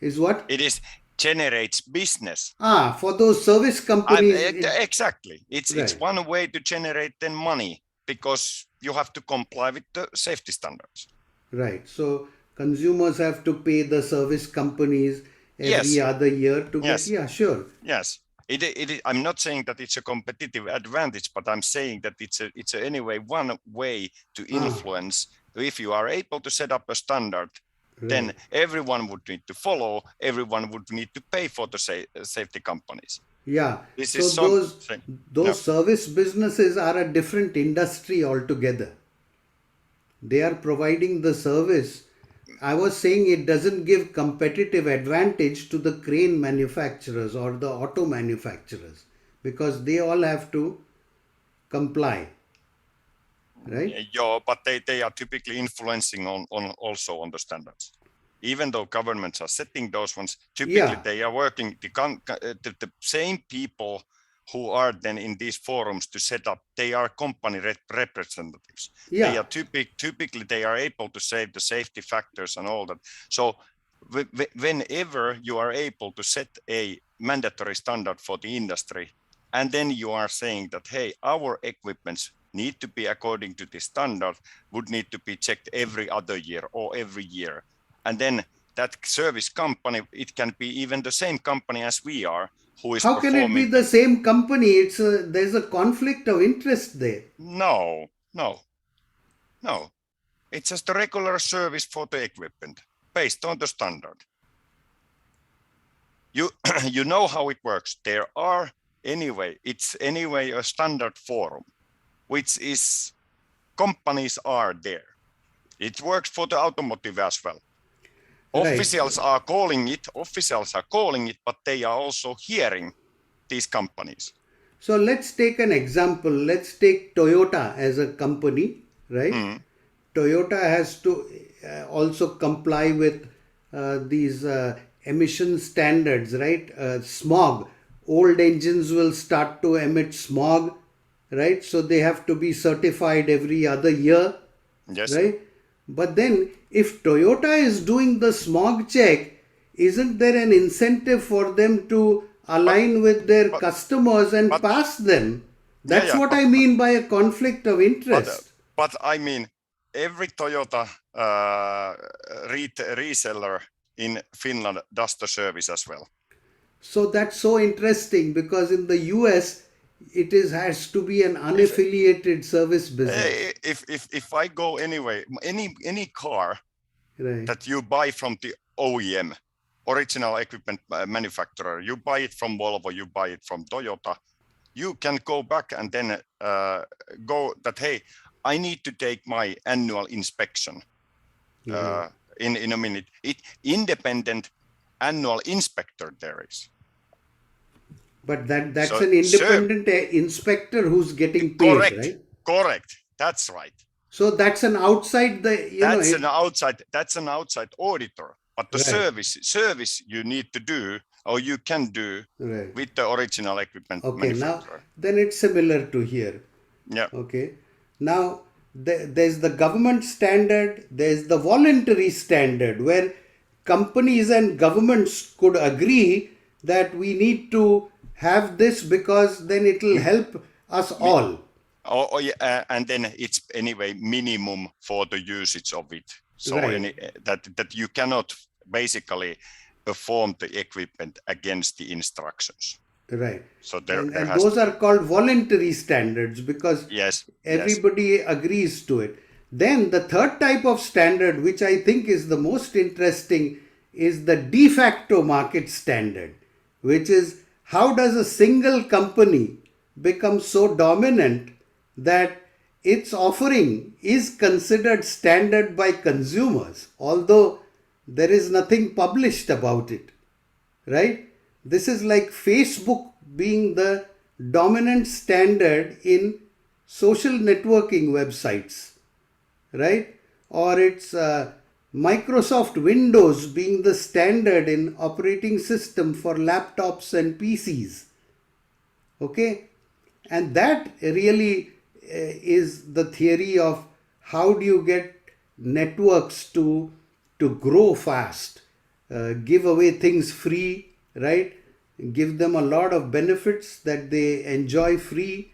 Is what? It generates business. For those service companies. Exactly. It's Right. one way to generate then money because you have to comply with the safety standards. Right. So consumers have to pay the service companies every Yes. other year to Yes. get. Yeah, sure. Yes. I'm not saying that it's a competitive advantage, but I'm saying that it's anyway one way to influence. If you are able to set up a standard, then everyone would need to follow. Everyone would need to pay for the safety companies. Yeah. This So is those service businesses are a different industry altogether. They are providing the service. I was saying it doesn't give competitive advantage to the crane manufacturers or the auto manufacturers because they all have to comply. Right? Yeah, but they are typically influencing on also on the standards. Even though governments are setting those ones, typically they are working, the same people who are then in these forums to set up, they are company representatives. Yeah. They are typically they are able to say the safety factors and all that. So whenever you are able to set a mandatory standard for the industry, and then you are saying that, hey, our equipments need to be according to this standard, would need to be checked every other year or every year. and then that service company, it can be even the same company as we are, who is How can it be performing. the same company? There's a conflict of interest there. No. It's just a regular service for the equipment based on the standard. You you know how it works. It's anyway a standard forum, which is companies are there. It works for the automotive as well. Right. Officials are calling it, but they are also hearing these companies. So let's take an example. Let's take Toyota as a company, right? Toyota has to also comply with these emission standards, right? Smog. Old engines will start to emit smog, right? So they have to be certified every other year, Yes. right? But then if Toyota is doing the smog check, isn't there an incentive for them to align with their customers and pass them? That's what I mean by a conflict of interest. But I mean, every Toyota reseller in Finland does the service as well. So that's so interesting because in the US, has to be an unaffiliated service business. If I go anyway, any car Right. that you buy from the OEM, original equipment manufacturer, you buy it from Volvo, you buy it from Toyota, you can go back and then go that, hey, I need to take my annual inspection in a minute. Independent annual inspector there is. But that's So, an independent inspector who's getting paid, right? Correct. That's right. So that's an outside That's an outside auditor. But the Right. service you need to do, or you can do Right. with the original equipment Okay, now manufacturer. then it's similar to here. Yeah. Okay. Now there's the government standard, there's the voluntary standard where companies and governments could agree that we need to have this because then it will help us all. And then it's anyway minimum for the usage of it. So Right. that you cannot basically perform the equipment against the instructions. Right. So there And has those are called voluntary standards because yes. everybody agrees to it. Then the third type of standard, which I think is the most interesting, is the de facto market standard, which is how does a single company become so dominant that its offering is considered standard by consumers, although there is nothing published about it, right? This is like Facebook being the dominant standard in social networking websites, right? Or it's Microsoft Windows being the standard in operating system for laptops and PCs. Okay? And that really is the theory of how do you get networks to grow fast, give away things free, right? Give them a lot of benefits that they enjoy free,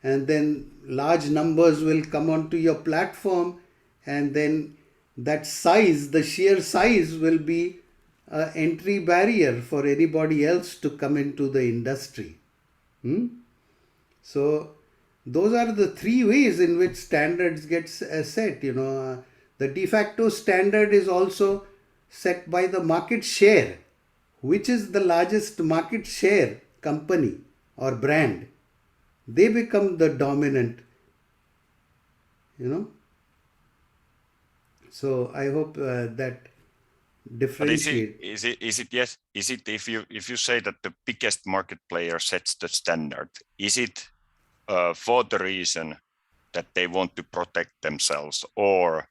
and then large numbers will come onto your platform, and then that size, the sheer size, will be an entry barrier for anybody else to come into the industry. So those are the three ways in which standards get set. The de facto standard is also set by the market share. Which is the largest market share company or brand? They become the dominant, So I hope that differentiate. Is it yes? Is it if you say that the biggest market player sets the standard? Is it for the reason that they want to protect themselves, or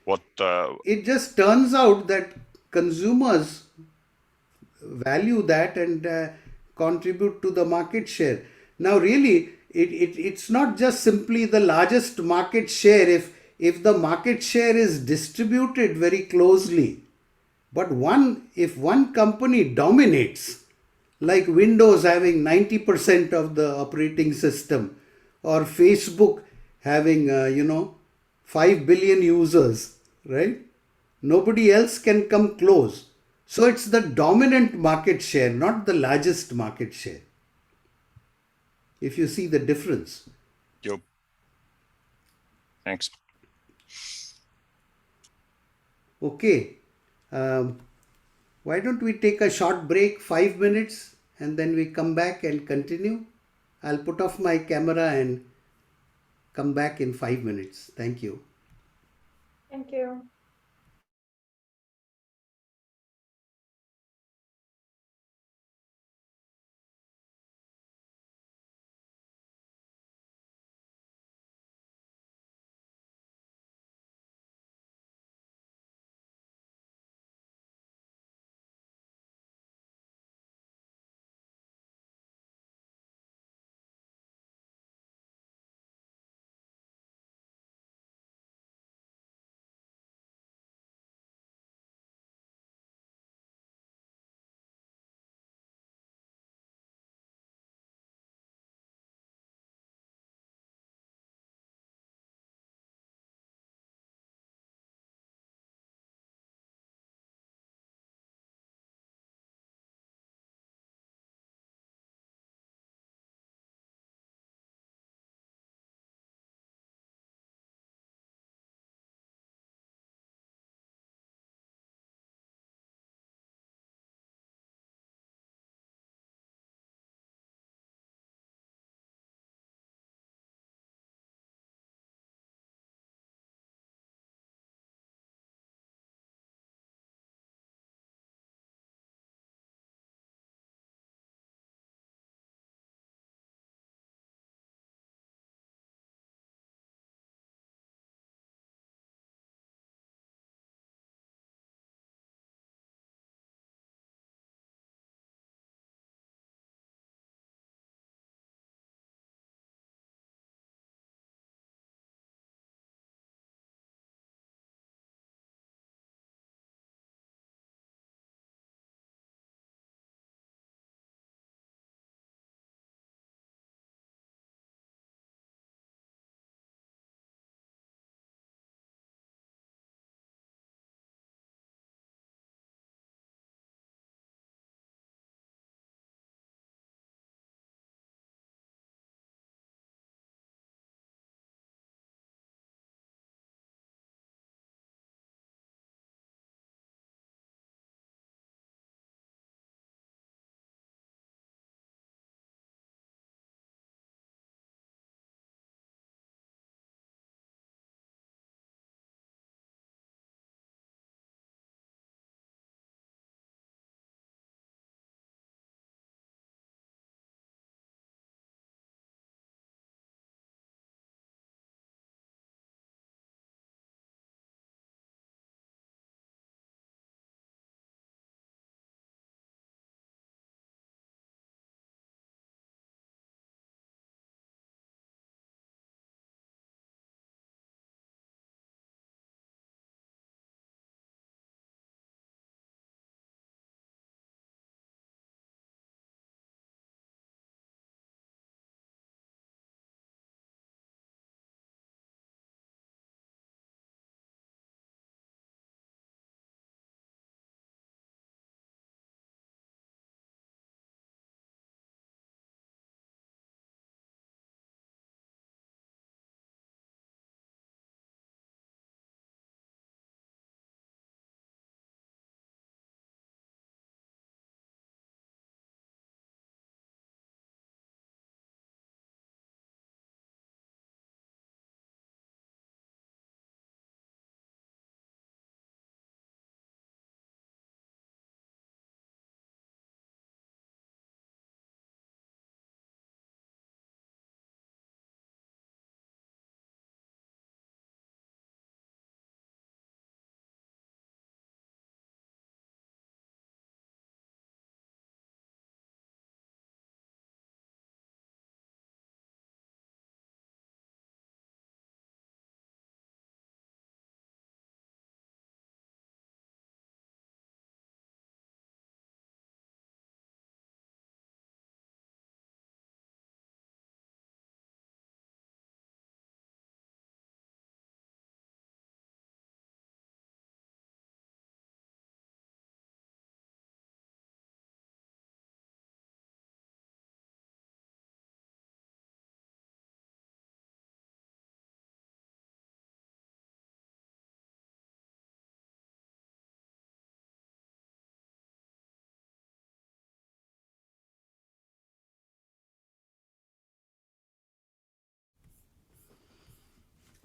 what? It just turns out that consumers value that and contribute to the market share. Now, really, it's not just simply the largest market share if the market share is distributed very closely. But if one company dominates, like Windows having 90% of the operating system, or Facebook having 5 billion users, right? Nobody else can come close. So it's the dominant market share, not the largest market share. If you see the difference. Yep. Thanks. Okay. Why don't we take a short break, 5 minutes, and then we come back and continue? I'll put off my camera and come back in 5 minutes. Thank you. Thank you.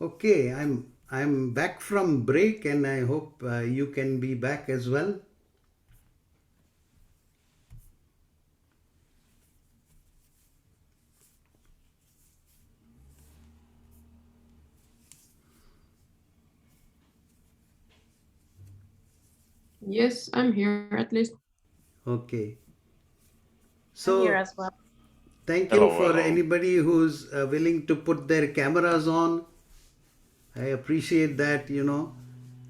Okay, I'm back from break, and I hope you can be back as well. Yes, I'm here at least. Okay. I'm here So as well. thank you Hello, for hello. anybody who's willing to put their cameras on. I appreciate that,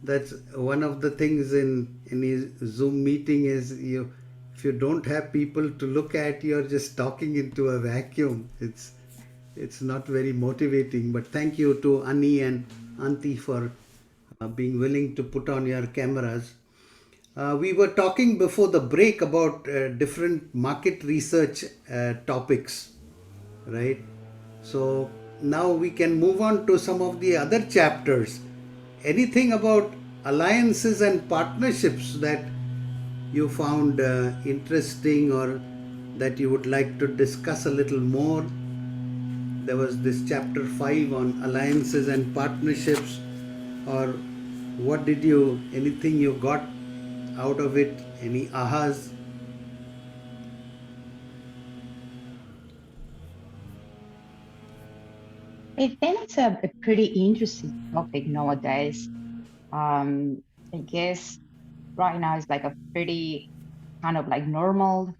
That's one of the things in any Zoom meeting is if you don't have people to look at, you're just talking into a vacuum. It's not very motivating. But thank you to Ani and Anti for being willing to put on your cameras. We were talking before the break about different market research topics, right? So now we can move on to some of the other chapters. Anything about alliances and partnerships that you found interesting or that you would like to discuss a little more? There was this chapter 5 on alliances and partnerships, or what did you, anything you got out of it? Any ahas? I think it's a pretty interesting topic nowadays. Um, I guess right now it's like a pretty kind of like normal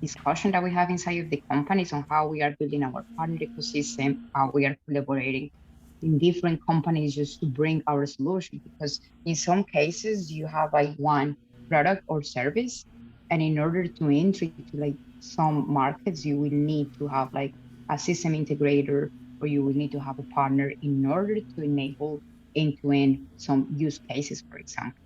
discussion that we have inside of the companies on how we are building our partner ecosystem, how we are collaborating in different companies just to bring our solution. Because in some cases you have like one product or service, and in order to enter to like some markets, you will need to have like a system integrator, or you will need to have a partner in order to enable end-to-end some use cases, for example.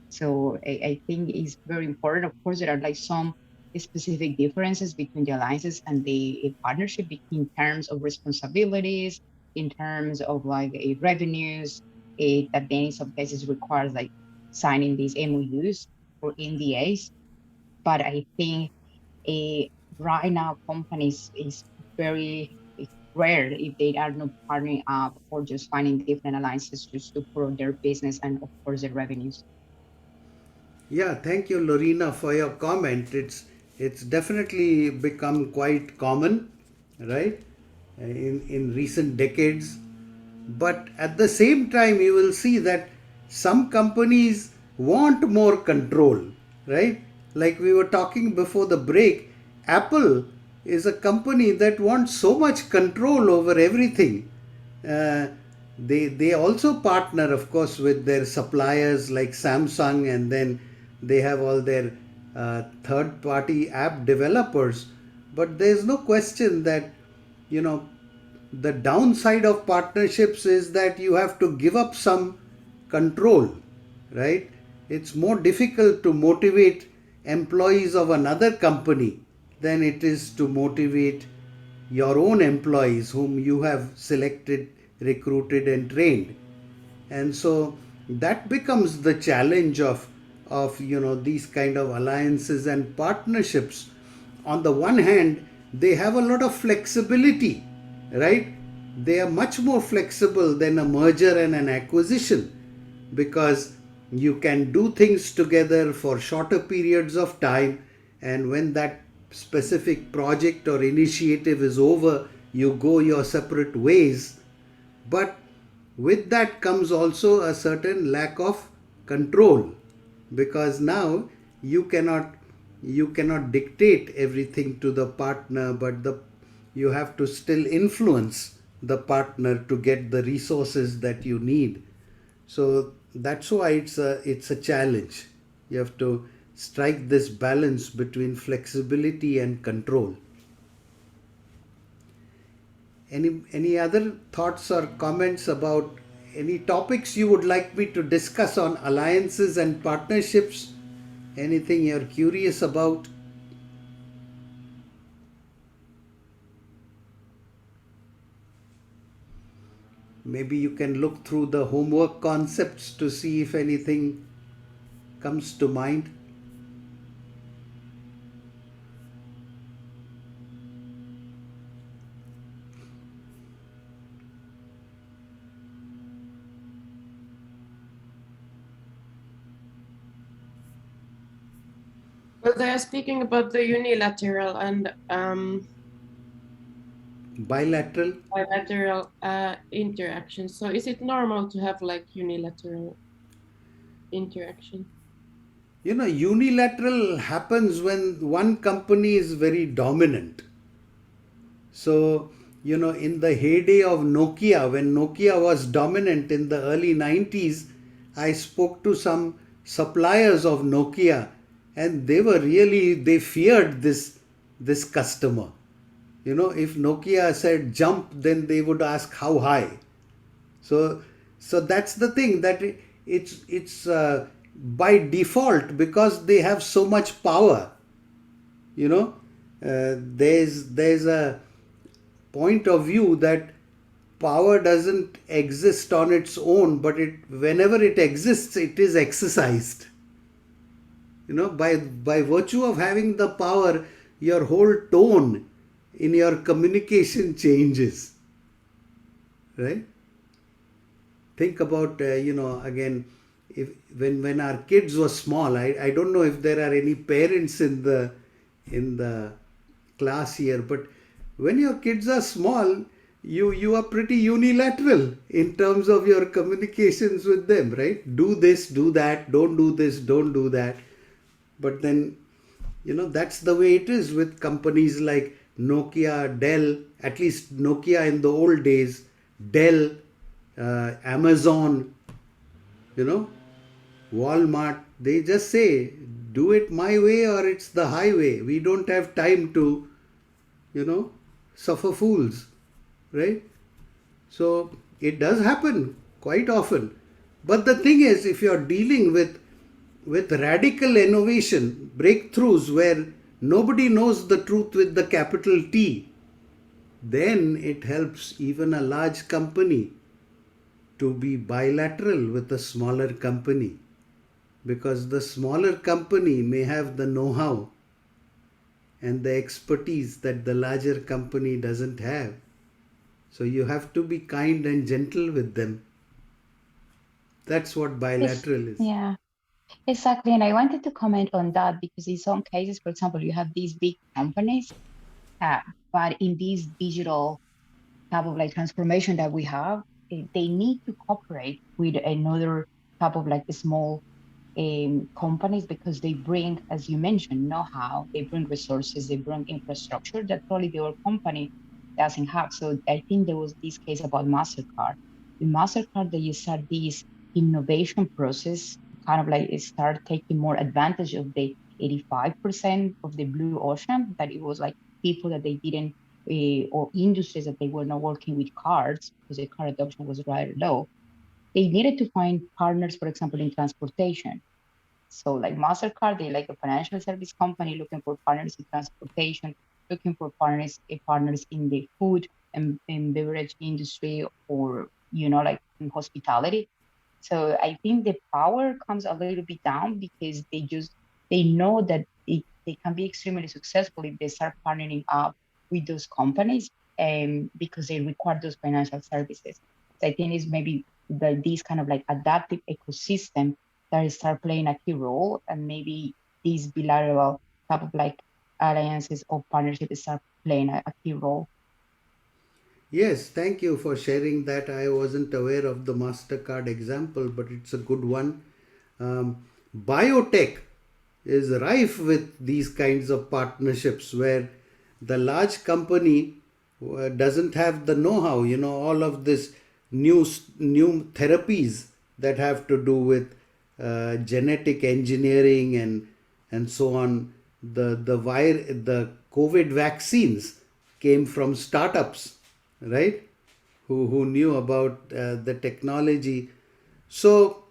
So I think it's very important. Of course, there are like some specific differences between the alliances and the partnership in terms of responsibilities, in terms of like revenues, that then in some cases requires like signing these MOUs or NDAs. But I think uh, right now companies is very rare if they are not partnering up or just finding different alliances just to grow their business and of course their revenues. Yeah, thank you, Lorena, for your comment. It's definitely become quite common, right, in recent decades. But at the same time, you will see that some companies want more control, right? Like we were talking before the break, Apple is a company that wants so much control over everything. uh, they also partner, of course, with their suppliers like Samsung, and then they have all their third party app developers. But there's no question that, you know the downside of partnerships is that you have to give up some control, right? It's more difficult to motivate employees of another company than it is to motivate your own employees whom you have selected, recruited, and trained. And so that becomes the challenge of these kind of alliances and partnerships. On the one hand, they have a lot of flexibility, right? They are much more flexible than a merger and an acquisition, because you can do things together for shorter periods of time, and when that specific project or initiative is over, you go your separate ways. But with that comes also a certain lack of control, because now you cannot you cannot dictate everything to the partner, but you have to still influence the partner to get the resources that you need. So that's why it's a challenge. You have to strike this balance between flexibility and control. Any other thoughts or comments about any topics you would like me to discuss on alliances and partnerships? Anything you're curious about? Maybe you can look through the homework concepts to see if anything comes to mind. Well, they are speaking about the unilateral and Bilateral. bilateral interactions. So is it normal to have like unilateral interaction? You know, unilateral happens when one company is very dominant. So, you know, in the heyday of Nokia, when Nokia was dominant in the early 90s, I spoke to some suppliers of Nokia, and they feared this customer. You know, if Nokia said jump, then they would ask how high. So that's the thing, that it's by default, because they have so much power. You know, there's a point of view that power doesn't exist on its own, but whenever it exists, it is exercised. You know, by virtue of having the power, your whole tone in your communication changes, right? Think about again, if when our kids were small, I don't know if there are any parents in the class here, but when your kids are small, you are pretty unilateral in terms of your communications with them, right? Do this, do that, don't do this, don't do that. But then, you know, that's the way it is with companies like Nokia, Dell, at least Nokia in the old days, Dell, Amazon, you know, Walmart. They just say, do it my way or it's the highway. We don't have time to, you know, suffer fools, right? So it does happen quite often. But the thing is, if you're dealing with radical innovation, breakthroughs where nobody knows the truth with the capital T, then it helps even a large company to be bilateral with a smaller company, because the smaller company may have the know-how and the expertise that the larger company doesn't have. So you have to be kind and gentle with them. That's what bilateral is. Yeah, exactly. And I wanted to comment on that because in some cases, for example, you have these big companies, but in this digital type of like transformation that we have, they need to cooperate with another type of like small companies, because they bring, as you mentioned, know-how, they bring resources, they bring infrastructure that probably the other company doesn't have. So I think there was this case about MasterCard. With MasterCard, they start this innovation process, kind of like start taking more advantage of the 85% of the blue ocean, that it was like people that they didn't, or industries that they were not working with cards because the card adoption was rather low. They needed to find partners, for example, in transportation. So like MasterCard, they like a financial service company looking for partners in transportation, looking for partners in the food and beverage industry, or, you know, like in hospitality. So I think the power comes a little bit down because they know that they can be extremely successful if they start partnering up with those companies, because they require those financial services. So I think it's maybe this kind of like adaptive ecosystem that start playing a key role, and maybe these bilateral type of like alliances or partnerships start playing a key role. Yes, thank you for sharing that. I wasn't aware of the MasterCard example, but it's a good one. Biotech is rife with these kinds of partnerships where the large company doesn't have the know-how, you know, all of this new therapies that have to do with genetic engineering and so on. The COVID vaccines came from startups, right? Who knew about the technology. So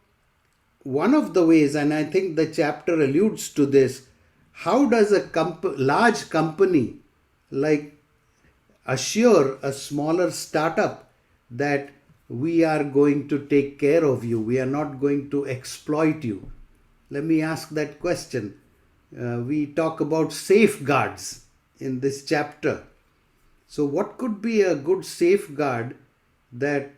one of the ways, and I think the chapter alludes to this, how does a large company like assure a smaller startup that we are going to take care of you, we are not going to exploit you? Let me ask that question. We talk about safeguards in this chapter. So what could be a good safeguard that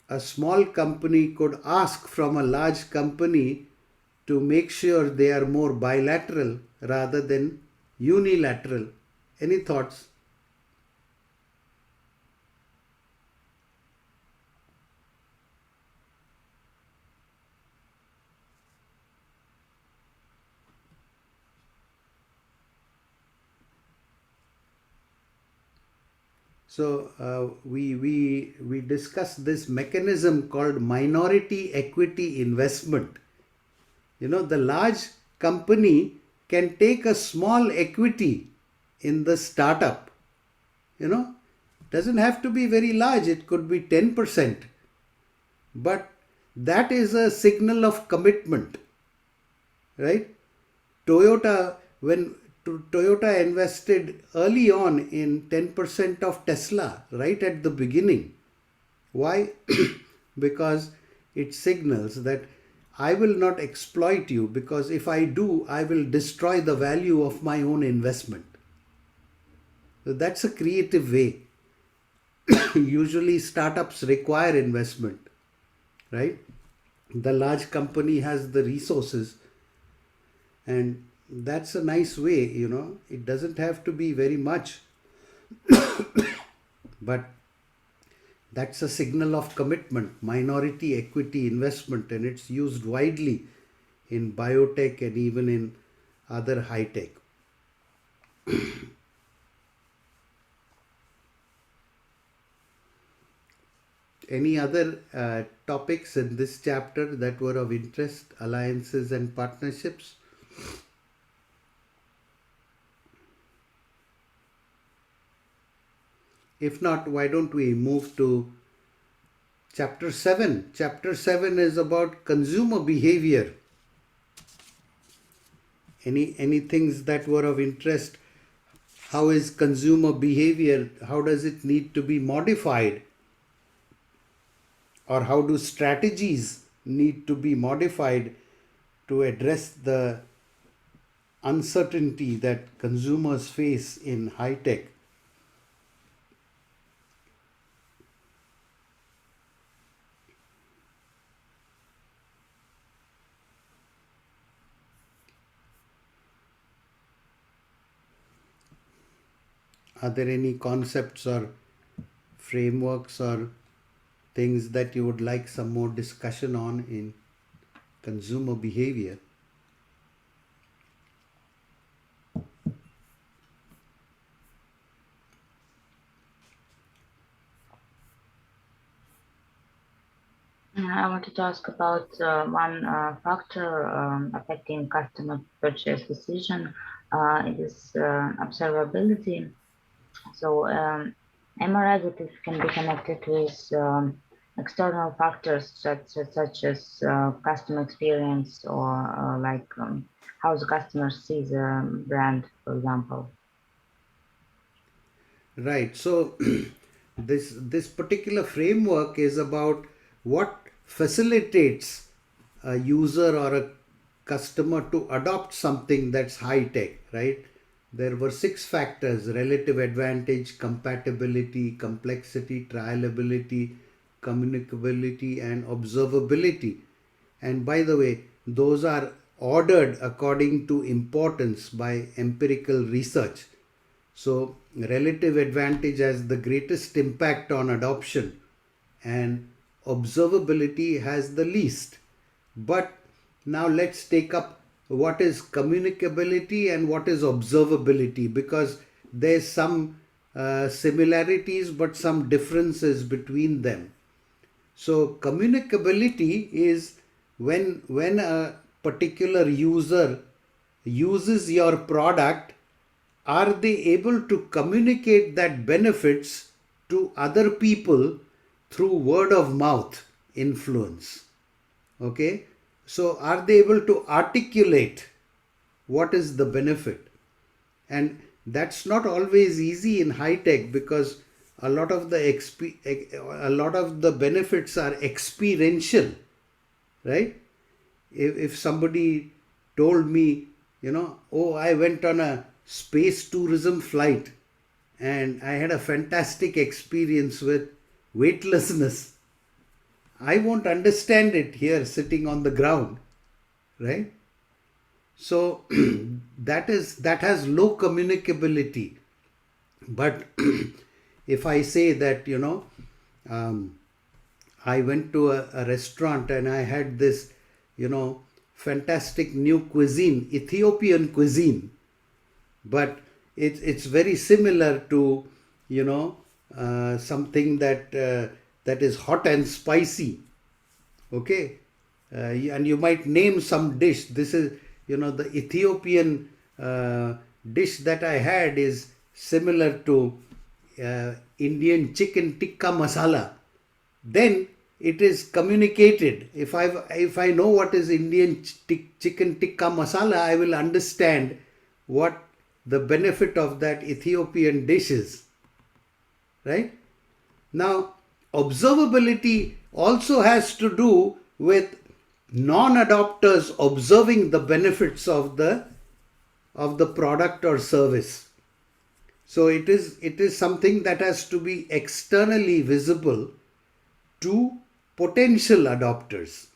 a small company could ask from a large company to make sure they are more bilateral rather than unilateral. Any thoughts? So we discussed this mechanism called minority equity investment. You know, the large company can take a small equity in the startup. You know, doesn't have to be very large. It could be 10%. But that is a signal of commitment, right? Toyota, when Toyota invested early on in 10% of Tesla, right at the beginning. Why? Because it signals that I will not exploit you, because if I do, I will destroy the value of my own investment. So that's a creative way. Usually startups require investment, right? The large company has the resources, and that's a nice way, you know. It doesn't have to be very much, but that's a signal of commitment, minority equity investment, and it's used widely in biotech and even in other high tech. Any other topics in this chapter that were of interest, alliances and partnerships? If not, why don't we move to chapter 7? Chapter 7 is about consumer behavior. Any things that were of interest? How is consumer behavior? How does it need to be modified? Or how do strategies need to be modified to address the uncertainty that consumers face in high tech? Are there any concepts or frameworks or things that you would like some more discussion on in consumer behavior? I wanted to ask about one factor affecting customer purchase decision. It is observability. So am I right that it can be connected with external factors such as customer experience or how the customer sees a brand, for example? Right. So this particular framework is about what facilitates a user or a customer to adopt something that's high tech, right? There were 6 factors: relative advantage, compatibility, complexity, trialability, communicability, and observability. And by the way, those are ordered according to importance by empirical research. So, relative advantage has the greatest impact on adoption, and observability has the least. But now let's take up what is communicability and what is observability, because there's some similarities but some differences between them. So communicability is when a particular user uses your product, are they able to communicate that benefits to other people through word of mouth influence? Okay, so are they able to articulate what is the benefit? And that's not always easy in high tech, because a lot of the benefits are experiential, right? If somebody told me, oh, I went on a space tourism flight and I had a fantastic experience with weightlessness, I won't understand it here sitting on the ground, right? So that has low communicability. But if I say that, um, I went to a restaurant and I had this, fantastic new cuisine, Ethiopian cuisine, but it's very similar to, something that is hot and spicy. Okay, and you might name some dish. This is, the Ethiopian dish that I had is similar to Indian chicken tikka masala. Then it is communicated. If I know what is Indian chicken tikka masala, I will understand what the benefit of that Ethiopian dish is, right? Now, observability also has to do with non-adopters observing the benefits of the product or service. So it is something that has to be externally visible to potential adopters,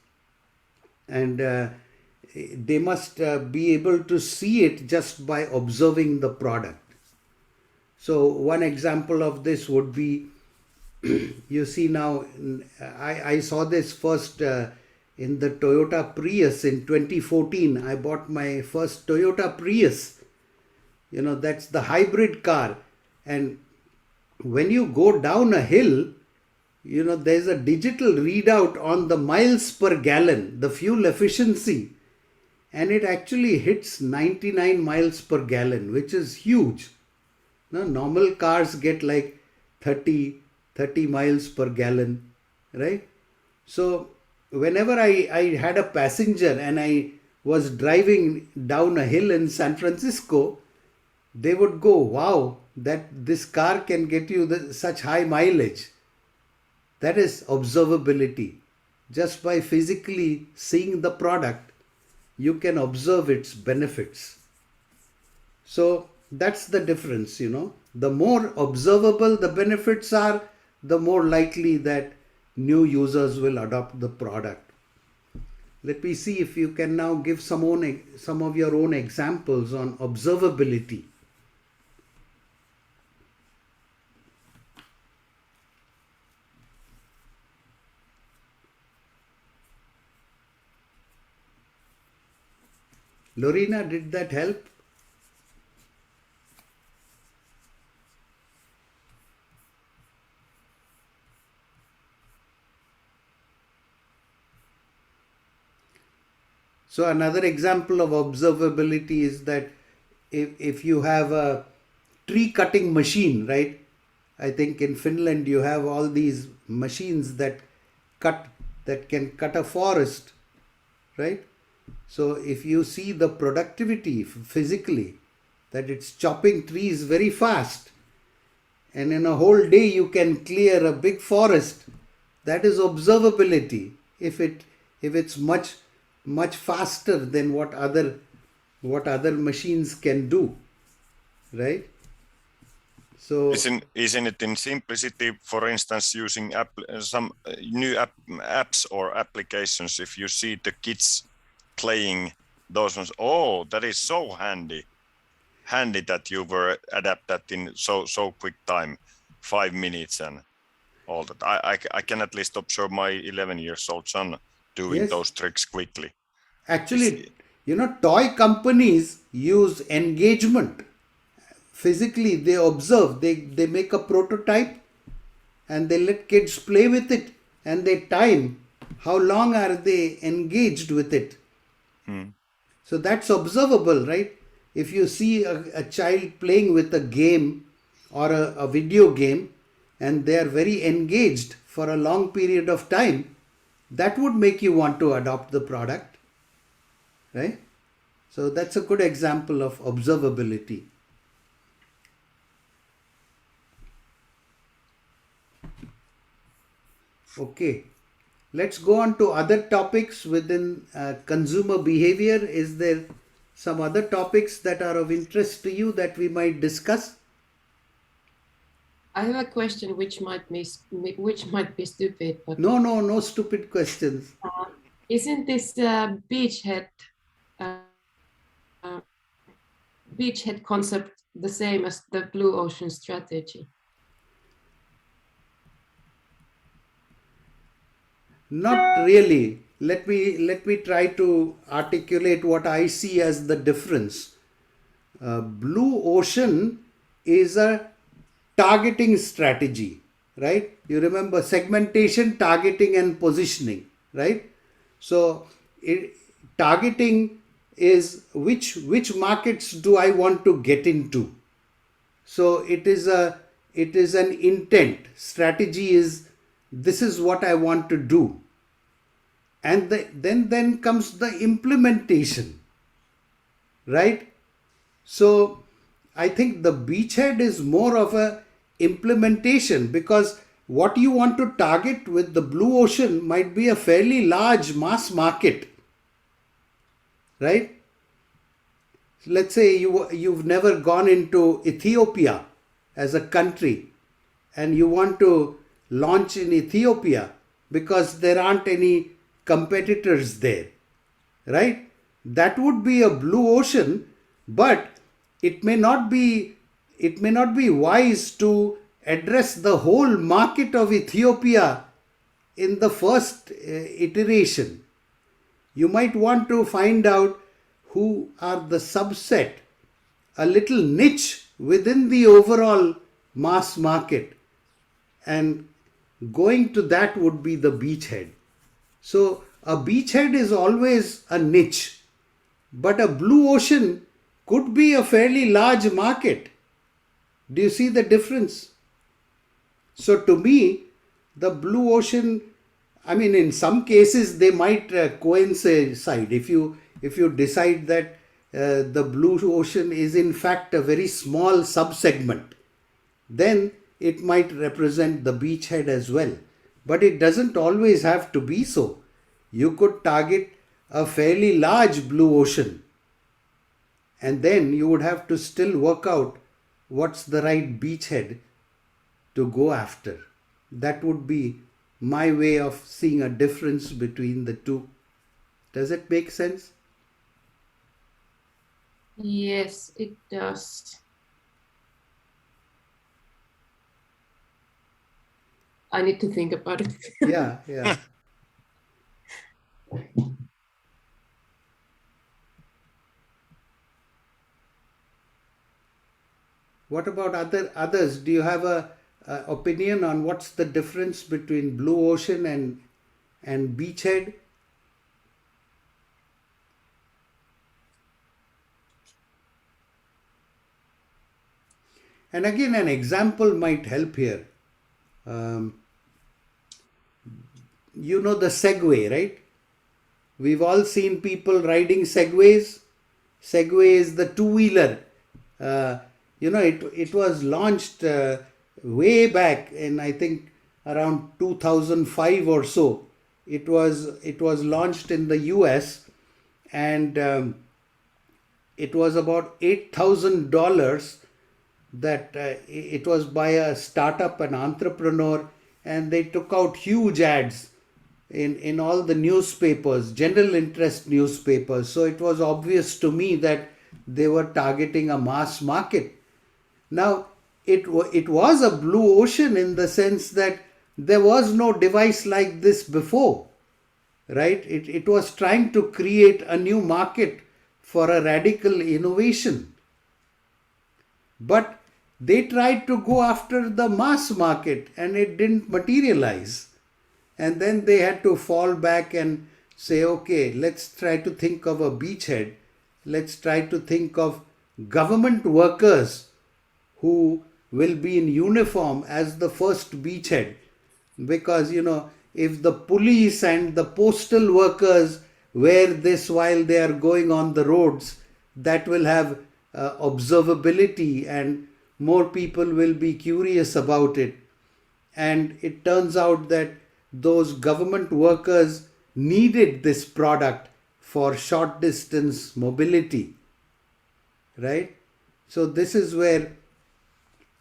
and they must be able to see it just by observing the product. So one example of this would be, you see now, I saw this first in the Toyota Prius in 2014. I bought my first Toyota Prius. That's the hybrid car. And when you go down a hill, there's a digital readout on the miles per gallon, the fuel efficiency. And it actually hits 99 miles per gallon, which is huge. Now, normal cars get like 30 miles per gallon, right? So whenever I had a passenger and I was driving down a hill in San Francisco, they would go, wow, that this car can get you such high mileage. That is observability. Just by physically seeing the product, you can observe its benefits. So that's the difference, The more observable the benefits are, the more likely that new users will adopt the product. Let me see if you can now give some of your own examples on observability. Lorena, did that help? So another example of observability is that if you have a tree cutting machine, right? I think in Finland you have all these machines that can cut a forest, right? So if you see the productivity physically, that it's chopping trees very fast, and in a whole day you can clear a big forest, that is observability. If it's much faster than what other machines can do, right? So isn't it in simplicity, for instance, using some new apps or applications? If you see the kids playing those ones, oh, that is so handy that you were adapted in so quick time, 5 minutes and all that. I can at least observe my 11-year-old son doing Yes. those tricks quickly. Actually, toy companies use engagement. Physically, they observe, they make a prototype and they let kids play with it, and they time how long are they engaged with it. So that's observable, right? If you see a child playing with a game or a video game and they are very engaged for a long period of time, that would make you want to adopt the product, right? So that's a good example of observability. Okay, let's go on to other topics within consumer behavior. Is there some other topics that are of interest to you that we might discuss? I have a question which might be stupid, but No stupid questions. Isn't this beachhead uh, beachhead concept the same as the blue ocean strategy? Not really. Let me try to articulate what I see as the difference. Blue ocean is a targeting strategy, right? You remember segmentation, targeting, and positioning, right? So, targeting is which markets do I want to get into. So it is an intent. Strategy is this is what I want to do, and then comes the implementation, right? So I think the beachhead is more of a implementation, because what you want to target with the blue ocean might be a fairly large mass market, right? Let's say you've never gone into Ethiopia as a country, and you want to launch in Ethiopia because there aren't any competitors there, right? That would be a blue ocean, but it may not be wise to address the whole market of Ethiopia in the first iteration. You might want to find out who are the subset, a little niche within the overall mass market, and going to that would be the beachhead. So a beachhead is always a niche, but a blue ocean could be a fairly large market. Do you see the difference? So to me, the blue ocean, I mean, in some cases they might coincide. If you decide that the blue ocean is in fact a very small subsegment, then it might represent the beachhead as well. But it doesn't always have to be so. You could target a fairly large blue ocean, and then you would have to still work out what's the right beachhead to go after. That would be my way of seeing a difference between the two. Does it make sense? Yes, it does. I need to think about it. Yeah. What about others? Do you have a opinion on what's the difference between blue ocean and beachhead? And again, an example might help here. You know the Segway, right? We've all seen people riding Segways. Segway is the two-wheeler. It was launched way back in, I think, around 2005 or so. It was launched in the US, and it was about $8,000. That it was by a startup, an entrepreneur, and they took out huge ads in all the newspapers, general interest newspapers. So it was obvious to me that they were targeting a mass market. Now, it was a blue ocean in the sense that there was no device like this before, right? It was trying to create a new market for a radical innovation. But they tried to go after the mass market and it didn't materialize. And then they had to fall back and say, okay, let's try to think of a beachhead. Let's try to think of government workers who will be in uniform as the first beachhead. Because, if the police and the postal workers wear this while they are going on the roads, that will have observability, and more people will be curious about it. And it turns out that those government workers needed this product for short distance mobility, right? So this is where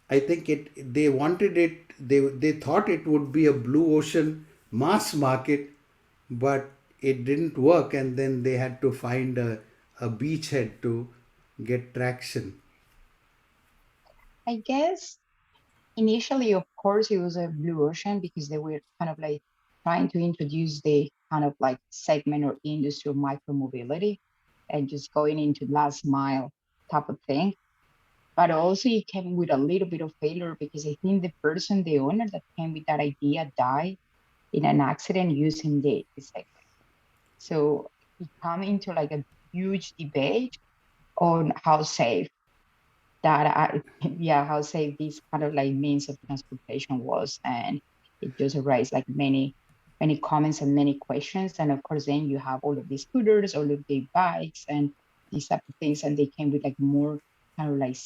I think they wanted it, they thought it would be a blue ocean mass market, but it didn't work, and then they had to find a beachhead to get traction. I guess initially, of course, it was a blue ocean because they were kind of like trying to introduce the kind of like segment or industry of micromobility and just going into last mile type of thing. But also it came with a little bit of failure because I think the owner that came with that idea died in an accident using the segment. So it come into like a huge debate on how safe how safe this kind of like means of transportation was. And it just raised like many comments and many questions. And of course, then you have all of these scooters, all of the bikes and these type of things, and they came with like more kind of like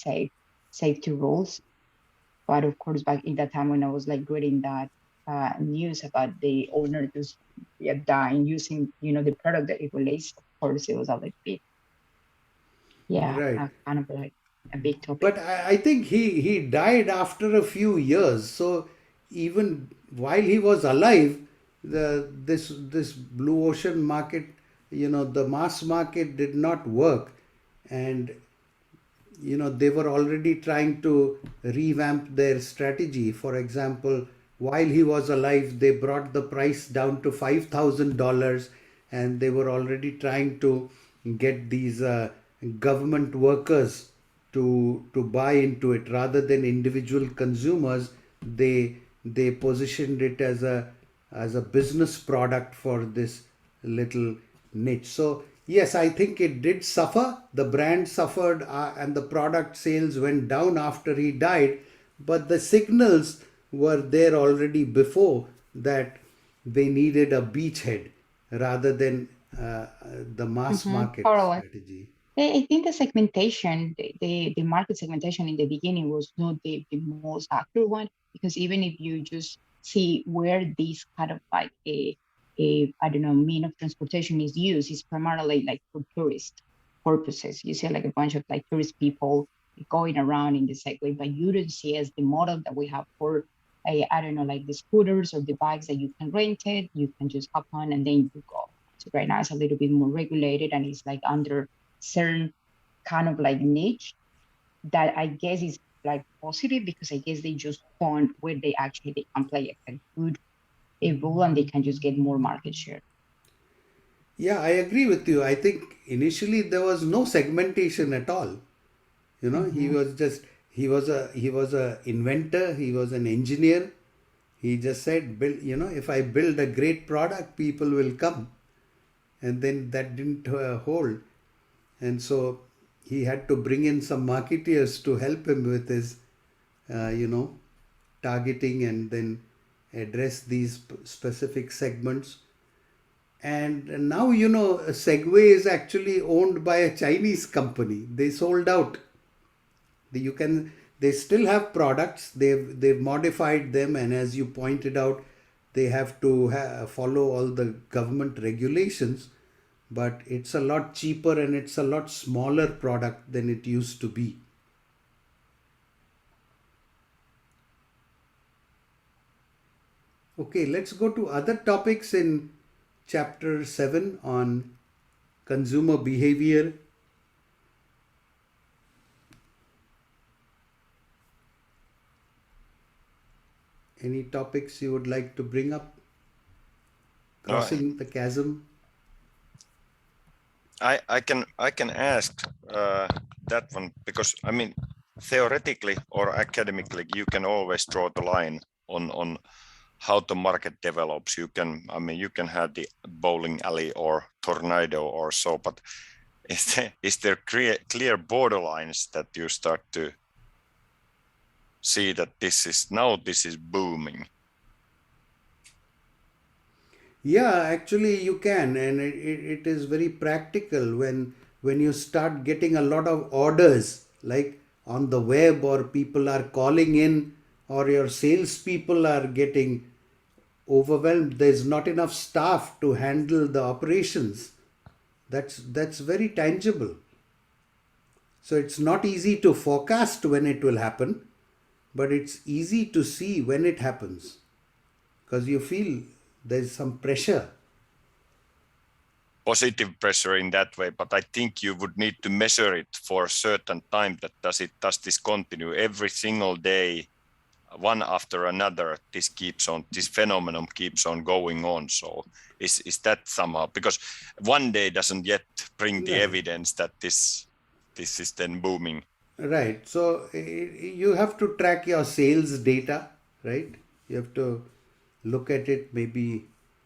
safety rules. But of course, back in that time when I was like reading that news about the owner just dying using, the product that it released, of course, it was a little bit, Right. kind of like a big topic. But I think he died after a few years. So even while he was alive, this blue ocean market, the mass market did not work, and they were already trying to revamp their strategy. For example, while he was alive, they brought the price down to $5,000, and they were already trying to get these government workers to buy into it rather than individual consumers. They positioned it as a business product for this little niche. So yes, I think it did suffer. The brand suffered, and the product sales went down after he died. But the signals were there already before that they needed a beachhead rather than the mass market Totally. strategy. I think the segmentation, the market segmentation in the beginning was not the most accurate one, because even if you just see where this kind of like a I don't know, mean of transportation is used, is primarily like for tourist purposes. You see like a bunch of like tourist people going around in the cycle, but you don't see as the model that we have for I don't know, like the scooters or the bikes that you can rent it, you can just hop on and then you go. So right now it's a little bit more regulated and it's like under certain kind of like niche that I guess is like positive, because I guess they just found where they can play a good role and they can just get more market share. Yeah, I agree with you. I think initially there was no segmentation at all. He was just he was a inventor. He was an engineer. He just said, build. If I build a great product, people will come, and then that didn't hold, and so he had to bring in some marketeers to help him with his, targeting, and then address these specific segments. And now, Segway is actually owned by a Chinese company. They sold out. They still have products. They've modified them, and as you pointed out, they have to follow all the government regulations. But it's a lot cheaper and it's a lot smaller product than it used to be. Okay, let's go to other topics in chapter 7 on consumer behavior. Any topics you would like to bring up? Crossing the chasm. I can ask that one, because I mean, theoretically or academically, you can always draw the line on how the market develops. You can have the bowling alley or tornado or so, but is there clear borderlines that you start to see that this is booming? Yeah, actually you can, and it is very practical when you start getting a lot of orders, like on the web, or people are calling in, or your salespeople are getting overwhelmed. There's not enough staff to handle the operations. That's very tangible. So it's not easy to forecast when it will happen, but it's easy to see when it happens, because you feel there's some pressure. positive pressure in that way, but I think you would need to measure it for a certain time. That does this continue every single day, one after another? This phenomenon keeps on going on. So is that somehow, because one day doesn't yet bring the No. evidence that this is then booming. Right. So you have to track your sales data, right? You have to look at it maybe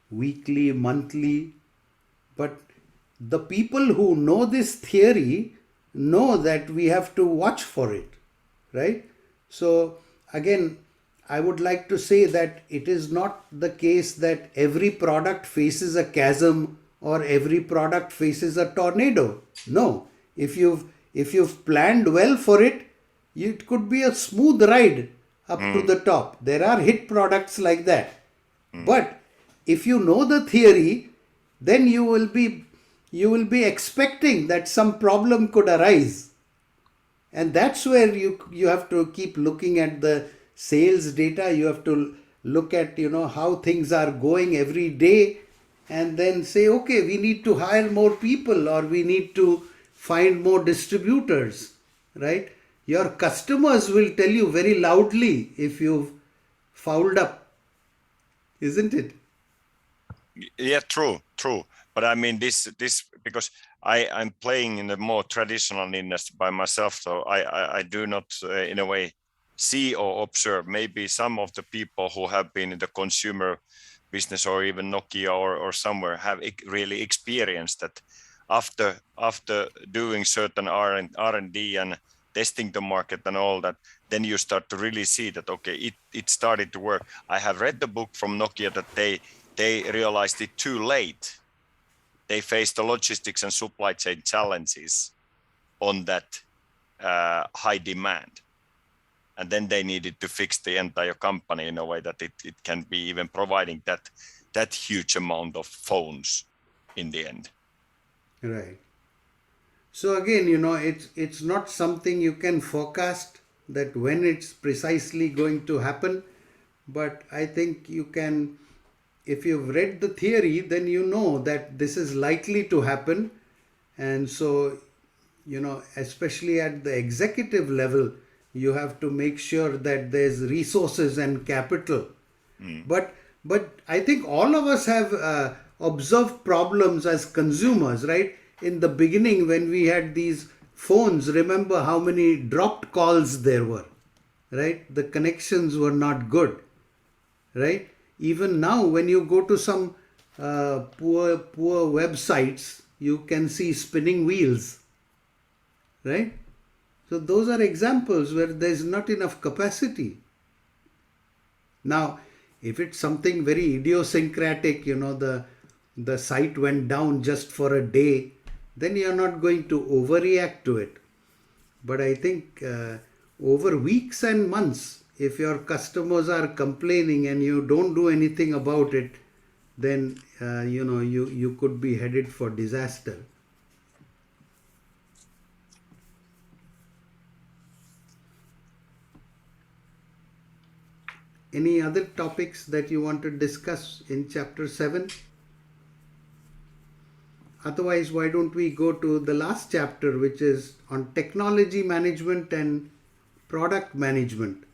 weekly, monthly. But the people who know this theory know that we have to watch for it, right? So again, I would like to say that it is not the case that every product faces a chasm or every product faces a tornado. No, if you've planned well for it, it could be a smooth ride up to the top. There are hit products like that. But if you know the theory, then you will be expecting that some problem could arise. And that's where you have to keep looking at the sales data. You have to look at how things are going every day, and then say, okay, we need to hire more people, or we need to find more distributors, right? Your customers will tell you very loudly if you've fouled up, isn't it? Yeah, true. But I mean, this because I'm playing in the more traditional industry by myself, so I do not in a way see or observe. Maybe some of the people who have been in the consumer business or even Nokia or somewhere have really experienced that after doing certain R&D and testing the market and all that, then you start to really see that, okay, it started to work. I have read the book from Nokia that they realized it too late. They faced the logistics and supply chain challenges on that high demand. And then they needed to fix the entire company in a way that it can be even providing that huge amount of phones in the end. Right. So again, it's not something you can forecast that when it's precisely going to happen. But I think you can, if you've read the theory, then you know that this is likely to happen. And so, especially at the executive level, you have to make sure that there's resources and capital. But I think all of us have observed problems as consumers, right? In the beginning, when we had these phones, remember how many dropped calls there were, right? The connections were not good, right? Even now, when you go to some poor websites, you can see spinning wheels, right? So those are examples where there's not enough capacity. Now, if it's something very idiosyncratic, the site went down just for a day, then you're not going to overreact to it. But I think over weeks and months, if your customers are complaining and you don't do anything about it, then you could be headed for disaster. Any other topics that you want to discuss in chapter 7? Otherwise, why don't we go to the last chapter, which is on technology management and product management?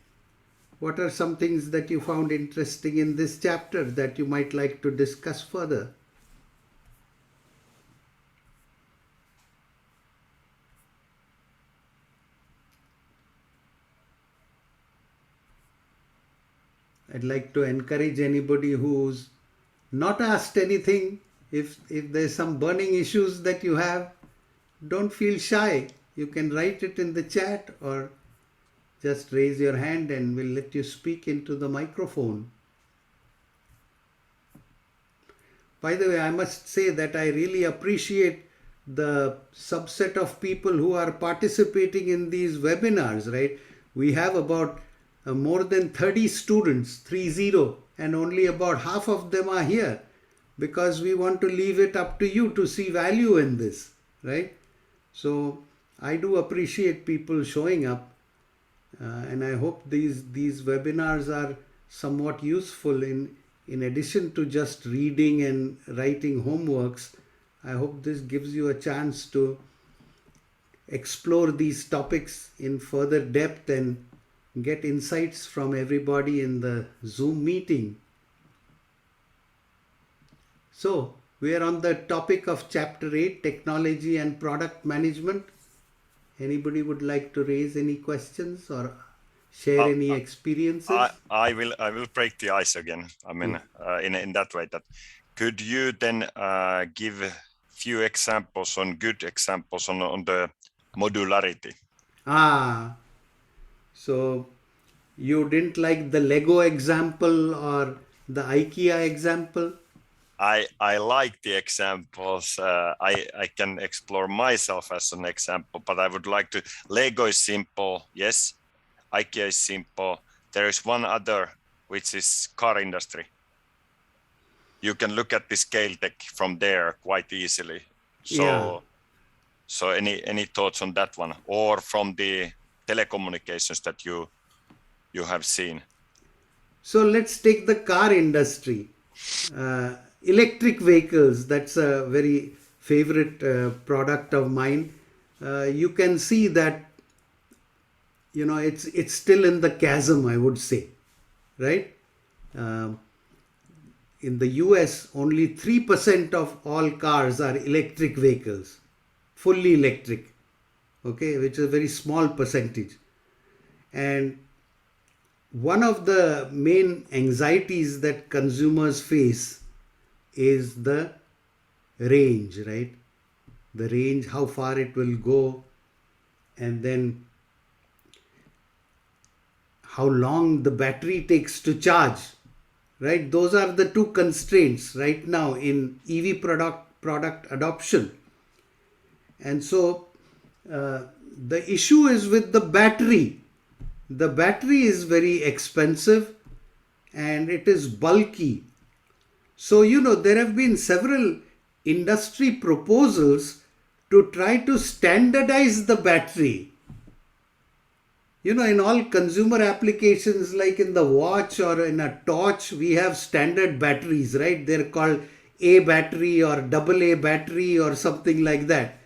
What are some things that you found interesting in this chapter that you might like to discuss further? I'd like to encourage anybody who's not asked anything. If there's some burning issues that you have, don't feel shy. You can write it in the chat or just raise your hand and we'll let you speak into the microphone. By the way, I must say that I really appreciate the subset of people who are participating in these webinars, right? We have about more than 30 students, 30, and only about half of them are here because we want to leave it up to you to see value in this, right? So I do appreciate people showing up, and I hope these webinars are somewhat useful in addition to just reading and writing homeworks. I hope this gives you a chance to explore these topics in further depth and get insights from everybody in the Zoom meeting. So, we are on the topic of Chapter 8, Technology and Product Management. Anybody would like to raise any questions or share any experiences? I will break the ice again. I mean, in that way, that could you then give few examples on good examples on the modularity? So you didn't like the Lego example or the IKEA example? I like the examples. I can explore myself as an example, but I would like to. Lego is simple, yes. IKEA is simple. There is one other, which is car industry. You can look at the scale tech from there quite easily. So, Yeah. so any thoughts on that one, or from the telecommunications that you have seen? So let's take the car industry. Electric vehicles, that's a very favorite product of mine. You can see that, you know, it's still in the chasm, I would say, right? In the US, only 3% of all cars are electric vehicles, fully electric, okay, which is a very small percentage. And one of the main anxieties that consumers face is the range, right? The range, how far it will go, and then how long the battery takes to charge, right? Those are the two constraints right now in EV product adoption. And so the issue is with the battery. The battery is very expensive and it is bulky. So, you know, there have been several industry proposals to try to standardize the battery. You know, in all consumer applications like in the watch or in a torch, we have standard batteries, right? They're called A battery or AA battery or something like that.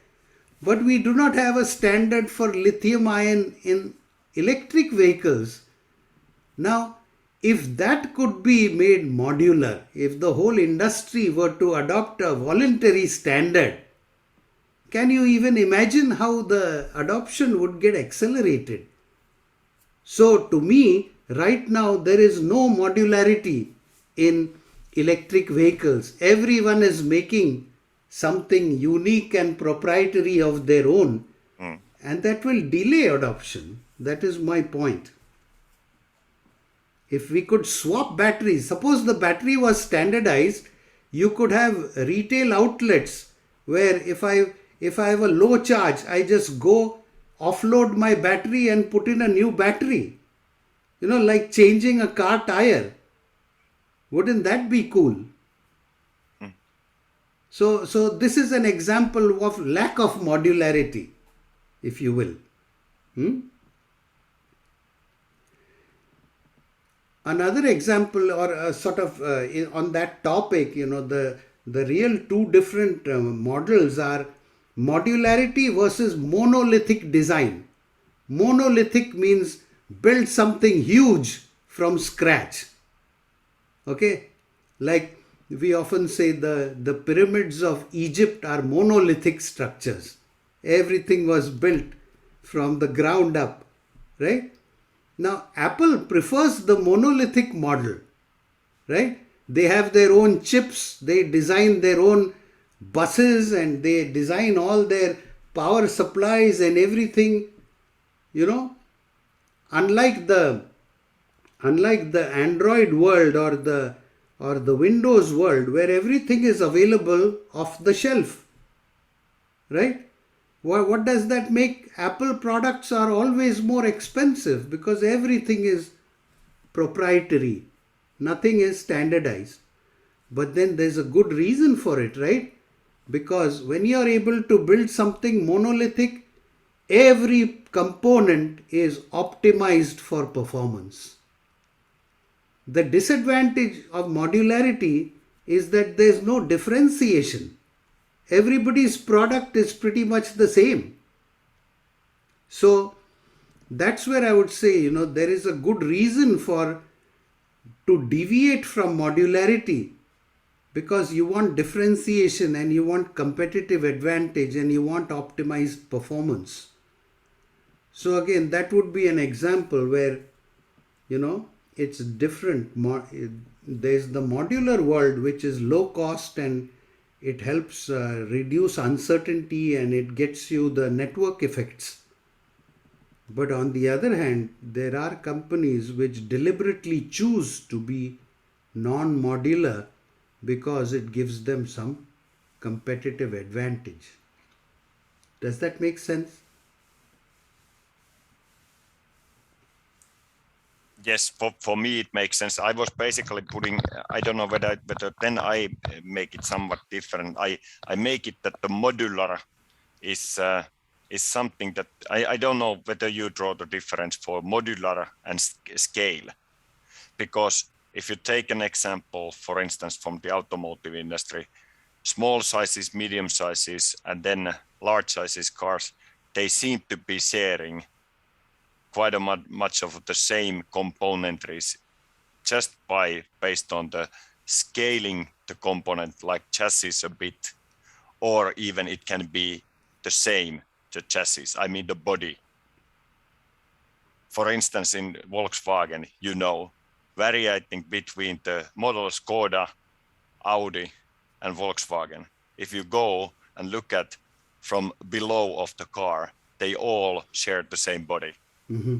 But we do not have a standard for lithium ion in electric vehicles. Now, if that could be made modular, if the whole industry were to adopt a voluntary standard, can you even imagine how the adoption would get accelerated? So to me, right now, there is no modularity in electric vehicles. Everyone is making something unique and proprietary of their own, and that will delay adoption. That is my point. If we could swap batteries, suppose the battery was standardized, you could have retail outlets where if I have a low charge, I just go offload my battery and put in a new battery. You know, like changing a car tire. Wouldn't that be cool? So this is an example of lack of modularity, if you will. Another example, or a sort of on that topic, you know, the real two different models are modularity versus monolithic design. Monolithic means build something huge from scratch. Okay, like we often say the pyramids of Egypt are monolithic structures. Everything was built from the ground up, right? Now, Apple prefers the monolithic model, right? They have their own chips, they design their own buses, and they design all their power supplies and everything, you know. Unlike the Android world or the Windows world, where everything is available off the shelf, right? What does that make? Apple products are always more expensive because everything is proprietary. Nothing is standardized. But then there's a good reason for it, right? Because when you are able to build something monolithic, every component is optimized for performance. The disadvantage of modularity is that there's no differentiation. everybody's product is pretty much the same. So that's where I would say, there is a good reason to deviate from modularity, because you want differentiation and you want competitive advantage and you want optimized performance. So again, that would be an example where, it's different. There's the modular world, which is low cost and it helps reduce uncertainty and it gets you the network effects. But on the other hand, there are companies which deliberately choose to be non-modular because it gives them some competitive advantage. Does that make sense? Yes, for me it makes sense. I was basically putting, I don't know whether then I make it somewhat different. I make it that the modular is something that I don't know whether you draw the difference for modular and scale. Because if you take an example, for instance, from the automotive industry, small sizes, medium sizes, and then large sizes cars, they seem to be sharing quite much of the same componentries just based on the scaling the component like chassis a bit, or even it can be the same, the chassis, I mean the body. For instance, in Volkswagen, variating between the model Skoda, Audi and Volkswagen. If you go and look at from below of the car, they all share the same body. Mm-hmm.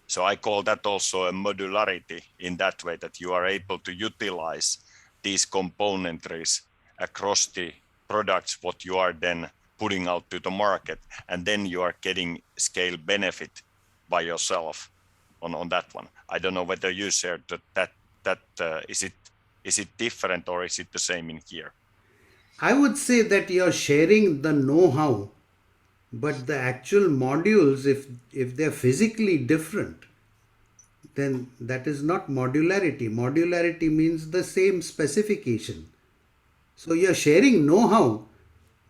So I call that also a modularity in that way, that you are able to utilize these componentries across the products what you are then putting out to the market, and then you are getting scale benefit by yourself on that one. I don't know whether you shared that is it different or is it the same in here? I would say that you're sharing the know-how, but the actual modules, if they're physically different, then that is not modularity. Modularity means the same specification. So you're sharing know-how.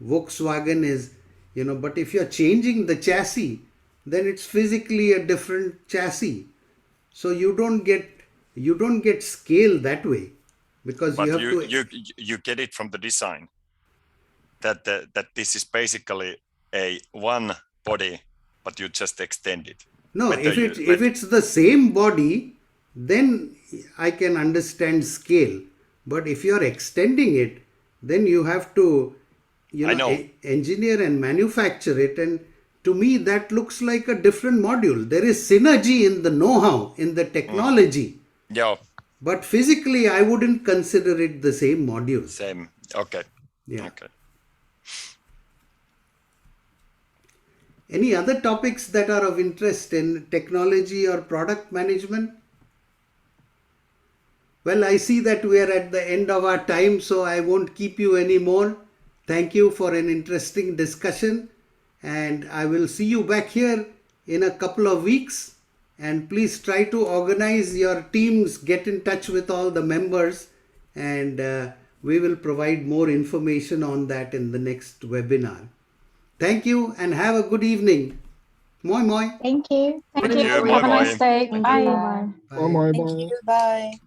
Volkswagen is, but if you're changing the chassis, then it's physically a different chassis. So you don't get scale that way, because But you have you get it from the design that this is basically a one body, but you just extend it. No, if it's the same body, then I can understand scale. But if you're extending it, then you have to, I know. engineer and manufacture it. And to me, that looks like a different module. There is synergy in the know-how, in the technology. Yeah, But physically, I wouldn't consider it the same module. same. Okay. Yeah. Okay. Any other topics that are of interest in technology or product management? Well, I see that we are at the end of our time, so I won't keep you anymore. Thank you for an interesting discussion, and I will see you back here in a couple of weeks. And please try to organize your teams, get in touch with all the members, and we will provide more information on that in the next webinar. Thank you and have a good evening. Moi moi. Thank you. Thank Thank you. you. Have a Bye-bye. nice day. Thank Bye. you. Bye. Bye. Bye bye. Thank you. Bye.